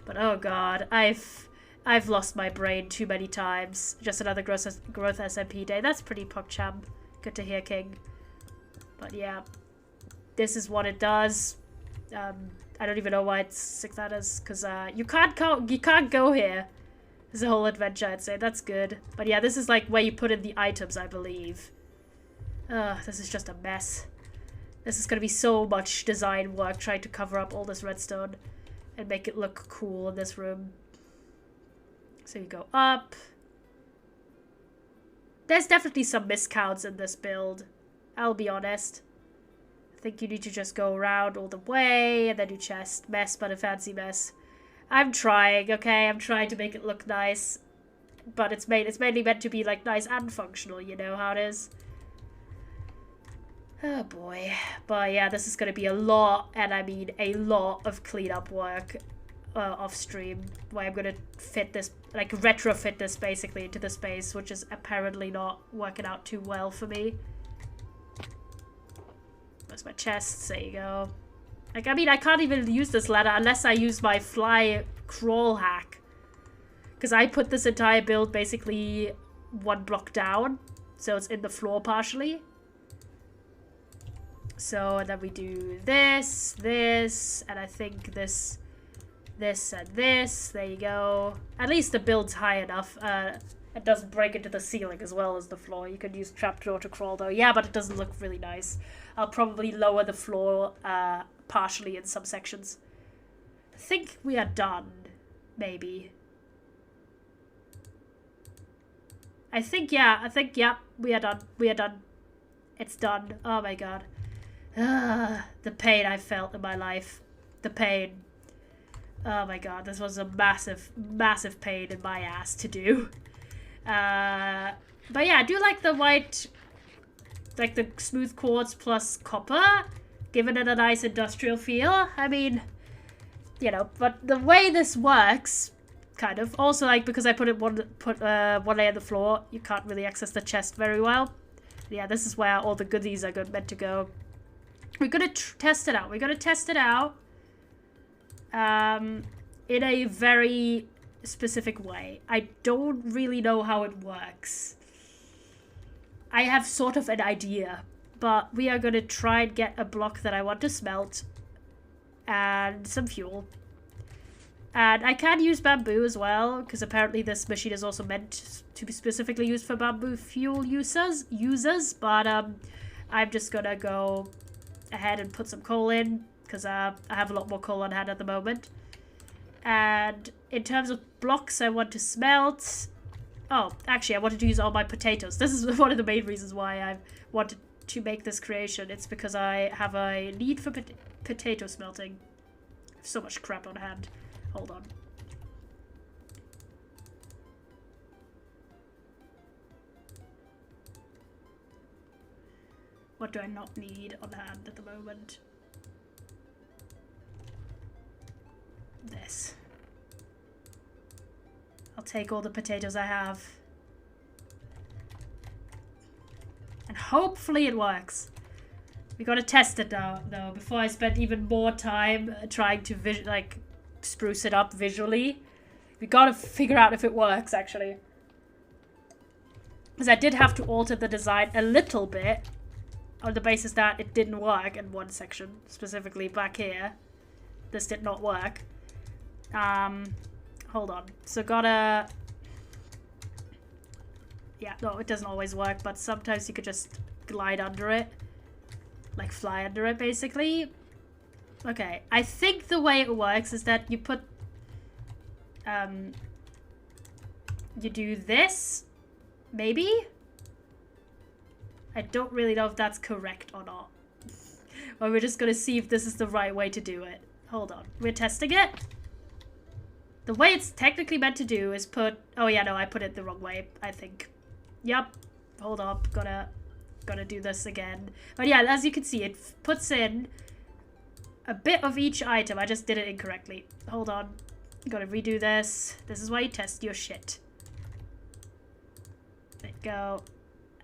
But oh god, I've lost my brain too many times. Just another growth SMP day. That's pretty PogChamp. Good to hear, King. But yeah, this is what it does. I don't even know why it's 6 ladders, because you can't go here. There's a whole adventure, I'd say. That's good. But yeah, this is like where you put in the items, I believe. This is just a mess. This is going to be so much design work trying to cover up all this redstone and make it look cool in this room. So you go up. There's definitely some miscounts in this build. I'll be honest. I think you need to just go around all the way and then do chest. Mess, but a fancy mess. I'm trying, okay? I'm trying to make it look nice. But it's mainly meant to be like nice and functional, you know how it is. Oh boy. But yeah, this is going to be a lot, and I mean a lot of cleanup work off stream, where I'm going to fit this, like retrofit this basically into the space, which is apparently not working out too well for me. Where's my chest? There you go. Like, I mean, I can't even use this ladder unless I use my fly crawl hack. Because I put this entire build basically one block down, so it's in the floor partially. So, and then we do this, and I think this, and this. There you go. At least the build's high enough. It doesn't break into the ceiling as well as the floor. You could use trapdoor to crawl though. Yeah, but it doesn't look really nice. I'll probably lower the floor partially in some sections. I think we are done. Maybe. I think, yeah, we are done. We are done. It's done. Oh my god. The pain I felt in my life. The pain. Oh my god, this was a massive, massive pain in my ass to do. But yeah, I do like the white, like the smooth quartz plus copper, giving it a nice industrial feel. I mean, you know, but the way this works, kind of, also like because I put one layer on the floor, you can't really access the chest very well. Yeah, this is where all the goodies are meant to go. We're gonna test it out. We're gonna test it out in a very specific way. I don't really know how it works. I have sort of an idea, but we are gonna try and get a block that I want to smelt and some fuel. And I can use bamboo as well, because apparently this machine is also meant to be specifically used for bamboo fuel users, but I'm just gonna go ahead and put some coal in, because I have a lot more coal on hand at the moment. And in terms of blocks I want to smelt, oh, actually I wanted to use all my potatoes. This is one of the main reasons why I wanted to make this creation. It's because I have a need for potato smelting. I have so much crap on hand. Hold on. What do I not need on hand at the moment? This. I'll take all the potatoes I have. And hopefully it works. We gotta test it now, though, before I spend even more time trying to like spruce it up visually. We gotta figure out if it works, actually. Because I did have to alter the design a little bit on the basis that it didn't work in one section, specifically back here. This did not work. Hold on. So gotta... Yeah, no, it doesn't always work, but sometimes you could just glide under it. Like fly under it, basically. Okay, I think the way it works is that you put... you do this, maybe? I don't really know if that's correct or not. But we're just gonna see if this is the right way to do it. Hold on, we're testing it? The way it's technically meant to do is put... Oh yeah, no, I put it the wrong way, I think. Yep, hold up, gotta do this again. But yeah, as you can see, it puts in a bit of each item. I just did it incorrectly. Hold on. Gotta redo this. This is why you test your shit. There you go.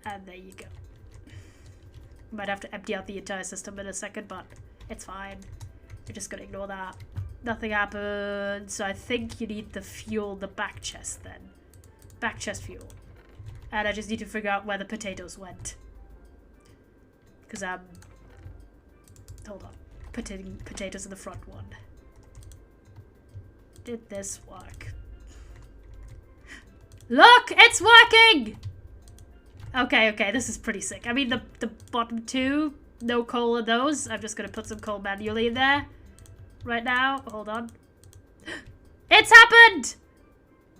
And there you go. Might have to empty out the entire system in a second, but it's fine. We're just gonna ignore that. Nothing happened. So I think you need the fuel, the back chest then. Back chest fuel. And I just need to figure out where the potatoes went. Because hold on. Putting potatoes in the front one. Did this work? Look! It's working! Okay, this is pretty sick. I mean, the bottom two, no coal in those. I'm just gonna put some coal manually in there. Right now. Hold on. It's happened!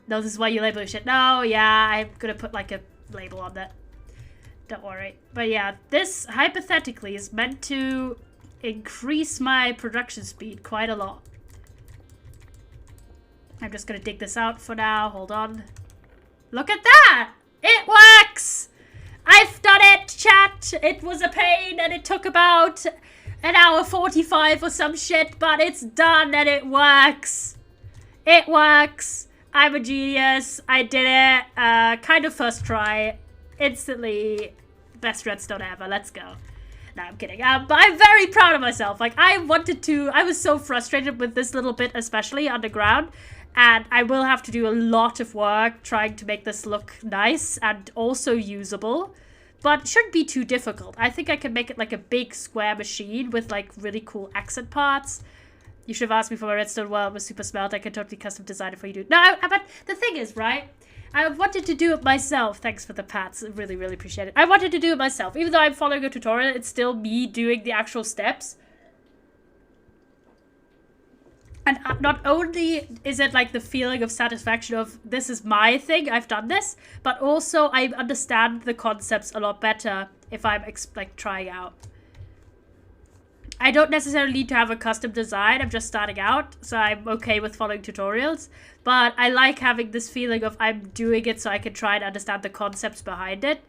No, this is why you label your shit. No, yeah, I'm gonna put like a label on that. Don't worry. But yeah, this hypothetically is meant to increase my production speed quite a lot. I'm just gonna dig this out for now. Hold on. Look at that! It works! I've done it, chat! It was a pain and it took about an hour 45 or some shit, but it's done and it works. It works. I'm a genius. I did it. Kind of first try. Instantly. Best redstone ever. Let's go. No, I'm kidding. But I'm very proud of myself. Like, I was so frustrated with this little bit, especially underground. And I will have to do a lot of work trying to make this look nice and also usable. But it shouldn't be too difficult. I think I can make it like a big square machine with like really cool accent parts. You should have asked me for my redstone world with Super Smelter. I can totally custom design it for you. No, but the thing is, right? I wanted to do it myself. Thanks for the pats. Really, really appreciate it. I wanted to do it myself. Even though I'm following a tutorial, it's still me doing the actual steps. And not only is it like the feeling of satisfaction of this is my thing, I've done this, but also I understand the concepts a lot better if I'm like trying out. I don't necessarily need to have a custom design. I'm just starting out, so I'm okay with following tutorials. But I like having this feeling of I'm doing it so I can try and understand the concepts behind it.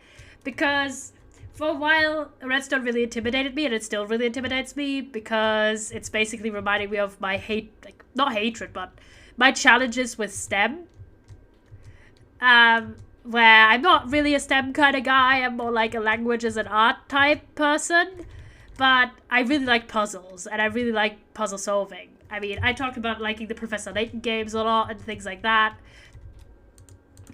Because for a while, redstone really intimidated me, and it still really intimidates me because it's basically reminding me of my not hatred, but my challenges with STEM. Where I'm not really a STEM kind of guy. I'm more like a languages and art type person. But I really like puzzles, and I really like puzzle solving. I mean, I talked about liking the Professor Layton games a lot and things like that.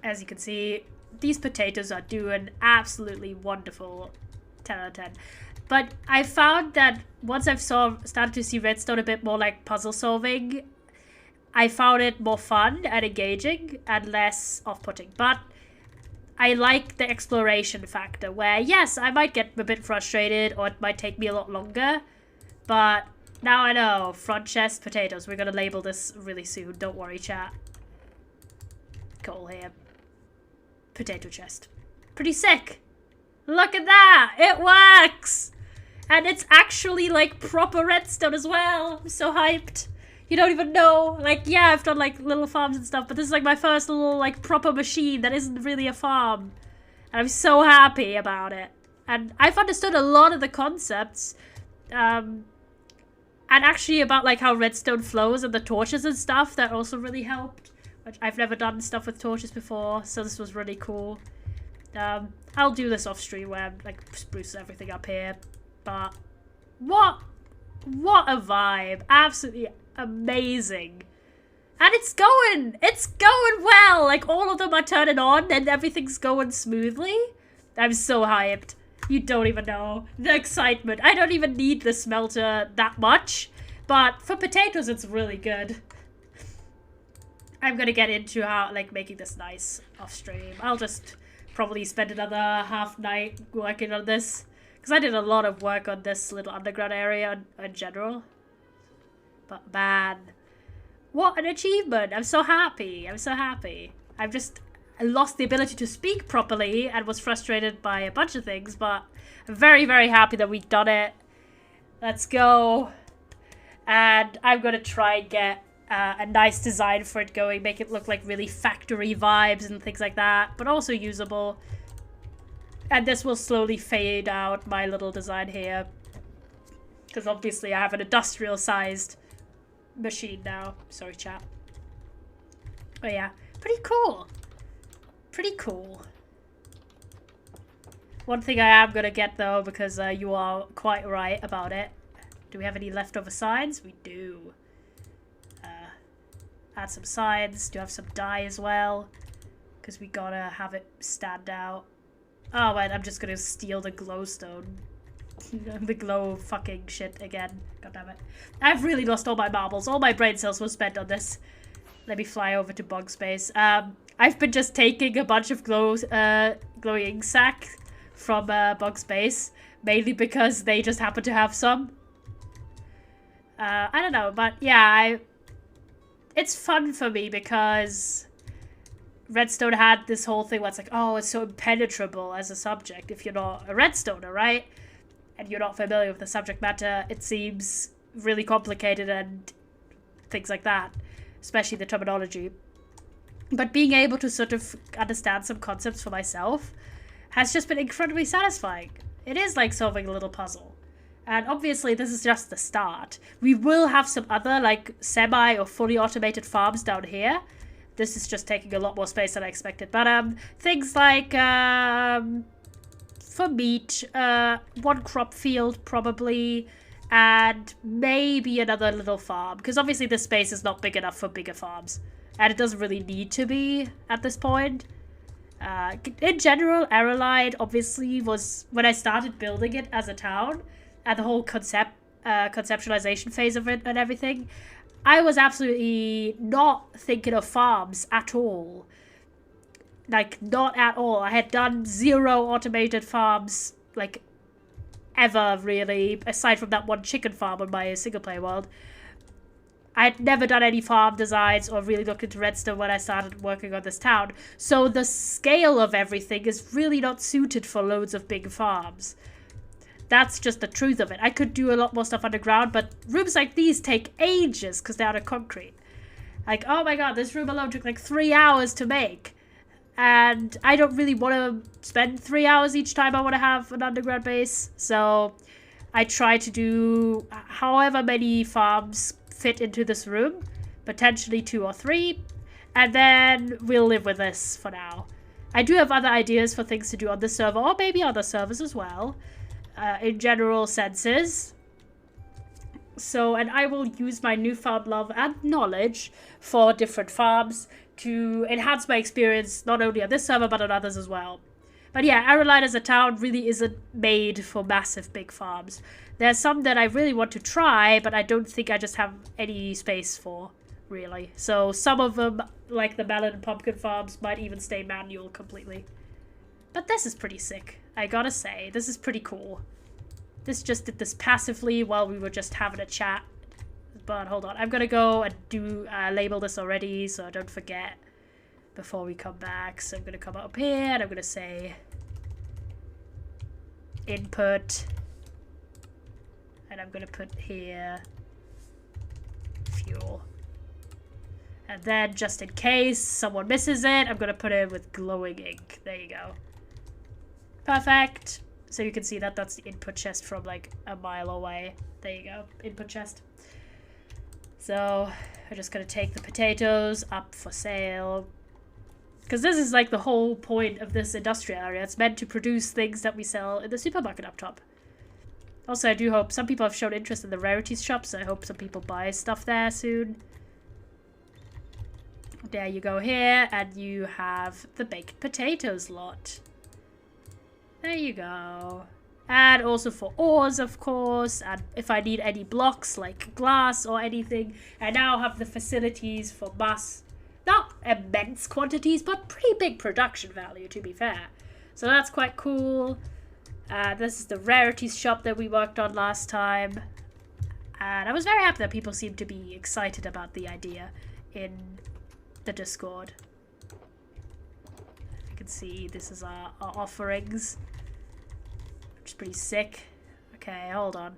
As you can see, these potatoes are doing absolutely wonderful. 10 out of 10. But I found that once I've started to see redstone a bit more like puzzle solving, I found it more fun and engaging and less off-putting. But I like the exploration factor where, yes, I might get a bit frustrated or it might take me a lot longer. But now I know. Front chest potatoes. We're going to label this really soon. Don't worry, chat. Cool here. Potato chest. Pretty sick. Look at that. It works. And it's actually like proper redstone as well. I'm so hyped. You don't even know. Like, yeah, I've done like little farms and stuff, but this is like my first little like proper machine that isn't really a farm. And I'm so happy about it. And I've understood a lot of the concepts. And actually about like how redstone flows and the torches and stuff, that also really helped. Which I've never done stuff with torches before, so this was really cool. I'll do this off stream where I like spruce everything up here. But What a vibe. Absolutely amazing. And it's going well. Like, all of them are turning on and everything's going smoothly. I'm so hyped. You don't even know. The excitement. I don't even need the smelter that much. But for potatoes, it's really good. I'm gonna get into how, like, making this nice off stream. I'll just probably spend another half night working on this. Because I did a lot of work on this little underground area in general. But man, what an achievement. I'm so happy. I'm so happy. I've just lost the ability to speak properly and was frustrated by a bunch of things. But I'm very, very happy that we've done it. Let's go. And I'm going to try and get a nice design for it going. Make it look like really factory vibes and things like that. But also usable. And this will slowly fade out my little design here. Because obviously I have an industrial-sized machine now. Sorry, chat. But yeah, pretty cool. Pretty cool. One thing I am going to get, though, because you are quite right about it. Do we have any leftover signs? We do. Add some signs. Do have some dye as well. Because we gotta have it stand out. Oh, wait, I'm just gonna steal the glowstone. The glow fucking shit again. God damn it. I've really lost all my marbles. All my brain cells were spent on this. Let me fly over to bug space. I've been just taking a bunch of glowing sack from bug space. Mainly because they just happen to have some. I don't know, but yeah, it's fun for me because Redstone had this whole thing where it's like, oh, it's so impenetrable as a subject if you're not a Redstoner, right? And you're not familiar with the subject matter, it seems really complicated and things like that, especially the terminology. But being able to sort of understand some concepts for myself has just been incredibly satisfying. It is like solving a little puzzle. And obviously this is just the start. We will have some other like semi or fully automated farms down here. This is just taking a lot more space than I expected. But things like for meat, one crop field probably, and maybe another little farm. Because obviously this space is not big enough for bigger farms. And it doesn't really need to be at this point. In general, Aerolide obviously was, when I started building it as a town, and the whole conceptualization phase of it and everything, I was absolutely not thinking of farms at all. Like, not at all. I had done 0 automated farms, like, ever, really, aside from that one chicken farm on my single-player world. I had never done any farm designs or really looked into redstone when I started working on this town. So the scale of everything is really not suited for loads of big farms. That's just the truth of it. I could do a lot more stuff underground, but rooms like these take ages because they're out of concrete. Like, oh my god, this room alone took like 3 hours to make. And I don't really want to spend 3 hours each time I want to have an underground base. So I try to do however many farms fit into this room. Potentially 2 or 3. And then we'll live with this for now. I do have other ideas for things to do on this server, or maybe other servers as well. In general senses. So, and I will use my newfound love and knowledge for different farms to enhance my experience, not only on this server, but on others as well. But yeah, Aerolide as a town really isn't made for massive big farms. There's some that I really want to try, but I don't think I just have any space for, really. So some of them, like the melon and pumpkin farms, might even stay manual completely. But this is pretty sick, I gotta say. This is pretty cool. This just did this passively while we were just having a chat. But hold on, I'm gonna go and do label this already so I don't forget before we come back. So I'm gonna come up here and I'm gonna say input. And I'm gonna put here fuel. And then just in case someone misses it, I'm gonna put it with glowing ink. There you go. Perfect. So you can see that that's the input chest from like a mile away. There you go, input chest. So I'm just gonna take the potatoes up for sale. Because this is like the whole point of this industrial area. It's meant to produce things that we sell in the supermarket up top. Also, I do hope some people have shown interest in the rarities shop, so I hope some people buy stuff there soon. There you go here, and you have the baked potatoes lot. There you go. And also for ores, of course, and if I need any blocks like glass or anything, I now have the facilities for not immense quantities, but pretty big production value, to be fair. So that's quite cool. This is the rarities shop that we worked on last time. And I was very happy that people seemed to be excited about the idea in the Discord. You can see this is our offerings, which is pretty sick. Okay, hold on.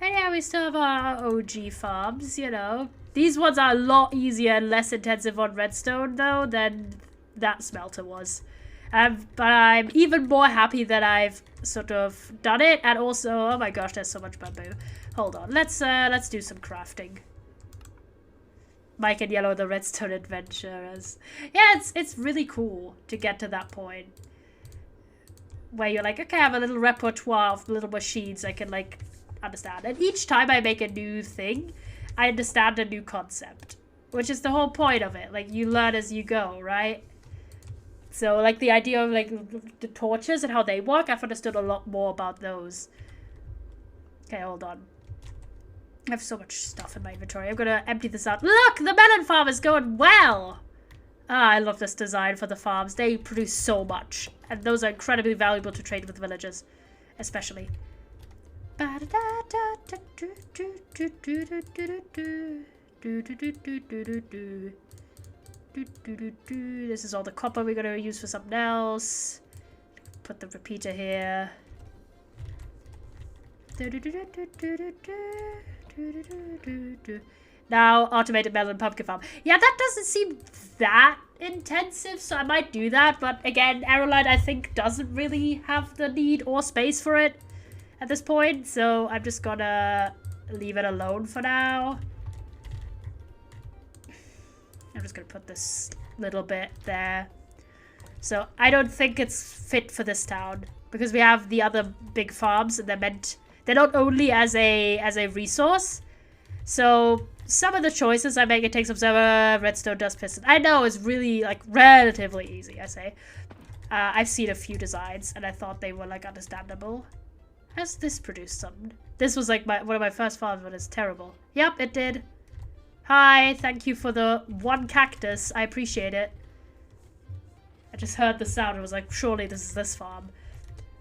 And yeah, we still have our OG farms, you know. These ones are a lot easier and less intensive on redstone, though, than that smelter was. But I'm even more happy that I've sort of done it, and also, oh my gosh, there's so much bamboo. Hold on, let's do some crafting. Mike and Yellow, the redstone adventurers. Yeah, it's really cool to get to that point where you're like, okay, I have a little repertoire of little machines I can like understand, and each time I make a new thing, I understand a new concept, which is the whole point of it. Like, you learn as you go, right? So, like, the idea of, like, the torches and how they work, I've understood a lot more about those. Okay, hold on. I have so much stuff in my inventory. I'm gonna empty this out. Look! The melon farm is going well! Ah, I love this design for the farms. They produce so much. And those are incredibly valuable to trade with villagers. Especially. This is all the copper we're gonna use for something else. Put the repeater here. Now, automated melon pumpkin farm. Yeah, that doesn't seem that intensive, so I might do that. But again, Aerolite, I think, doesn't really have the need or space for it at this point. So I'm just gonna leave it alone for now. I'm just gonna put this little bit there. So I don't think it's fit for this town because we have the other big farms and they're not only as a resource. So some of the choices I make, it takes observer, redstone, dust piston. I know it's really like relatively easy, I say. I've seen a few designs and I thought they were like understandable. Has this produced something? This was like one of my first farms, but it's terrible. Yep, it did. Hi, thank you for the one cactus. I appreciate it. I just heard the sound and was like, surely this is this farm.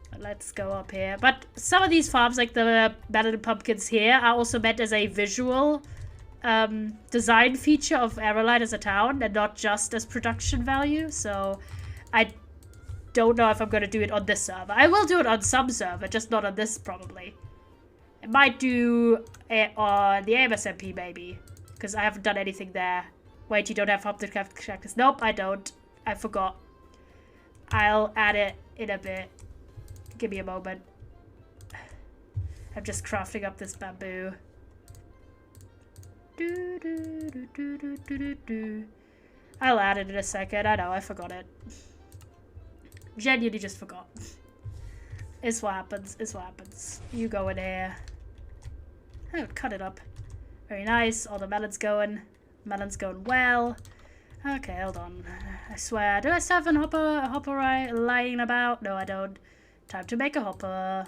But let's go up here. But some of these farms, like the melon pumpkins here, are also meant as a visual design feature of Aerolite as a town and not just as production value. So I don't know if I'm going to do it on this server. I will do it on some server, just not on this probably. I might do it on the AMSMP maybe. Because I haven't done anything there. Wait, you don't have optic cactus? Nope, I don't. I forgot. I'll add it in a bit. Give me a moment. I'm just crafting up this bamboo. I'll add it in a second. I know, I forgot it. Genuinely just forgot. It's what happens. It's what happens. You go in here. I would cut it up. Very nice. All the melons going. Melons going well. Okay, hold on. I swear. Do I still have a hopper lying about? No, I don't. Time to make a hopper.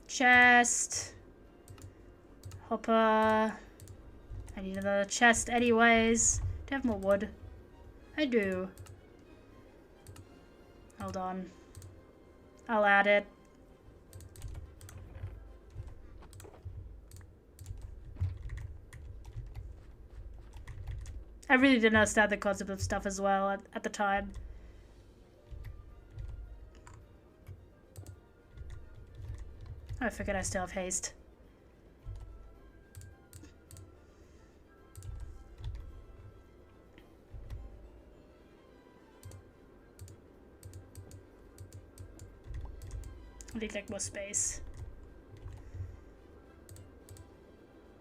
Chest. Hopper. I need another chest anyways. Do I have more wood? I do. Hold on. I'll add it. I really didn't understand the concept of stuff as well at the time. I forget I still have haste. I need like more space.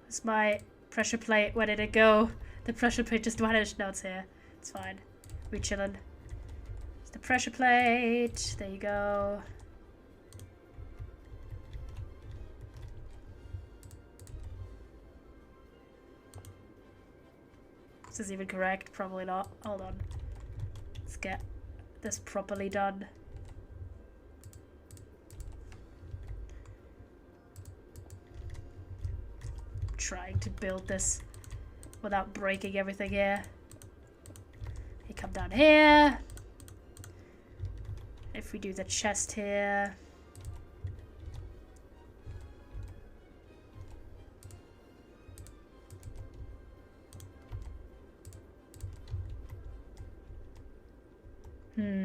Where's my pressure plate? Where did it go? The pressure plate just vanished. Now it's here. It's fine. We chillin'. It's the pressure plate. There you go. Is this even correct? Probably not. Hold on. Let's get this properly done. Trying to build this without breaking everything here. You come down here. If we do the chest here.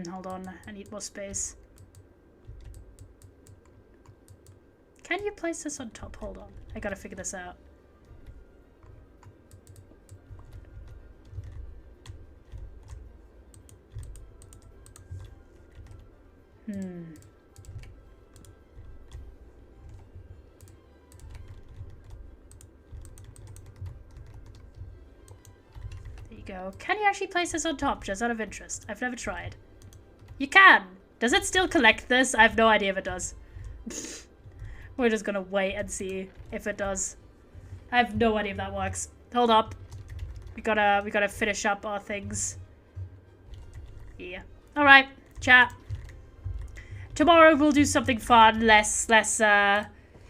Hold on. I need more space. Can you place this on top? Hold on. I gotta figure this out. There you go. Can you actually place this on top, just out of interest? I've never tried. You can! Does it still collect this? I have no idea if it does. We're just gonna wait and see if it does. I have no idea if that works. Hold up. We gotta finish up our things. Yeah. Alright, chat. Tomorrow we'll do something fun, less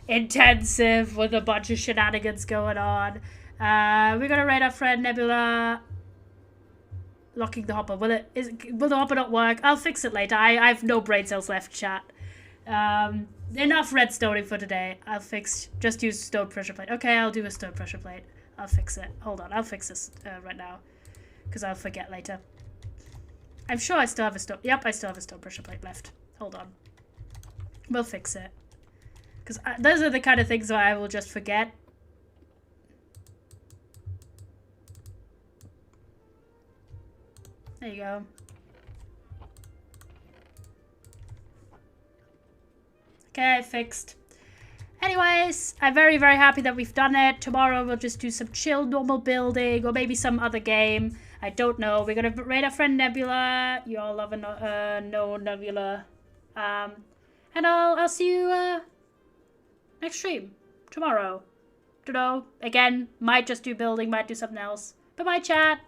intensive with a bunch of shenanigans going on. We're gonna raid our friend Nebula. Locking the hopper. Will the hopper not work? I'll fix it later. I have no brain cells left, chat. Enough redstoning for today. I'll fix. Just use stone pressure plate. Okay, I'll do a stone pressure plate. I'll fix it. Hold on. I'll fix this right now, because I'll forget later. I'm sure I still have a stone. Yep, I still have a stone pressure plate left. Hold on. We'll fix it. Because those are the kind of things where I will just forget. There you go. Okay, fixed. Anyways, I'm very, very happy that we've done it. Tomorrow we'll just do some chill normal building or maybe some other game. I don't know. We're going to raid our friend Nebula. You all love no Nebula. And I'll see you next stream. Tomorrow. Don't know. Again, might just do building, might do something else. Bye-bye, chat.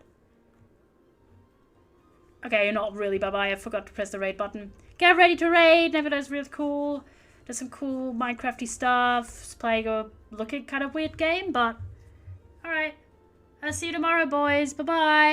Okay, not really bye-bye. I forgot to press the raid button. Get ready to raid. Nebula's really cool. Does some cool Minecrafty stuff. It's playing a looking kind of weird game, but alright. I'll see you tomorrow, boys. Bye-bye.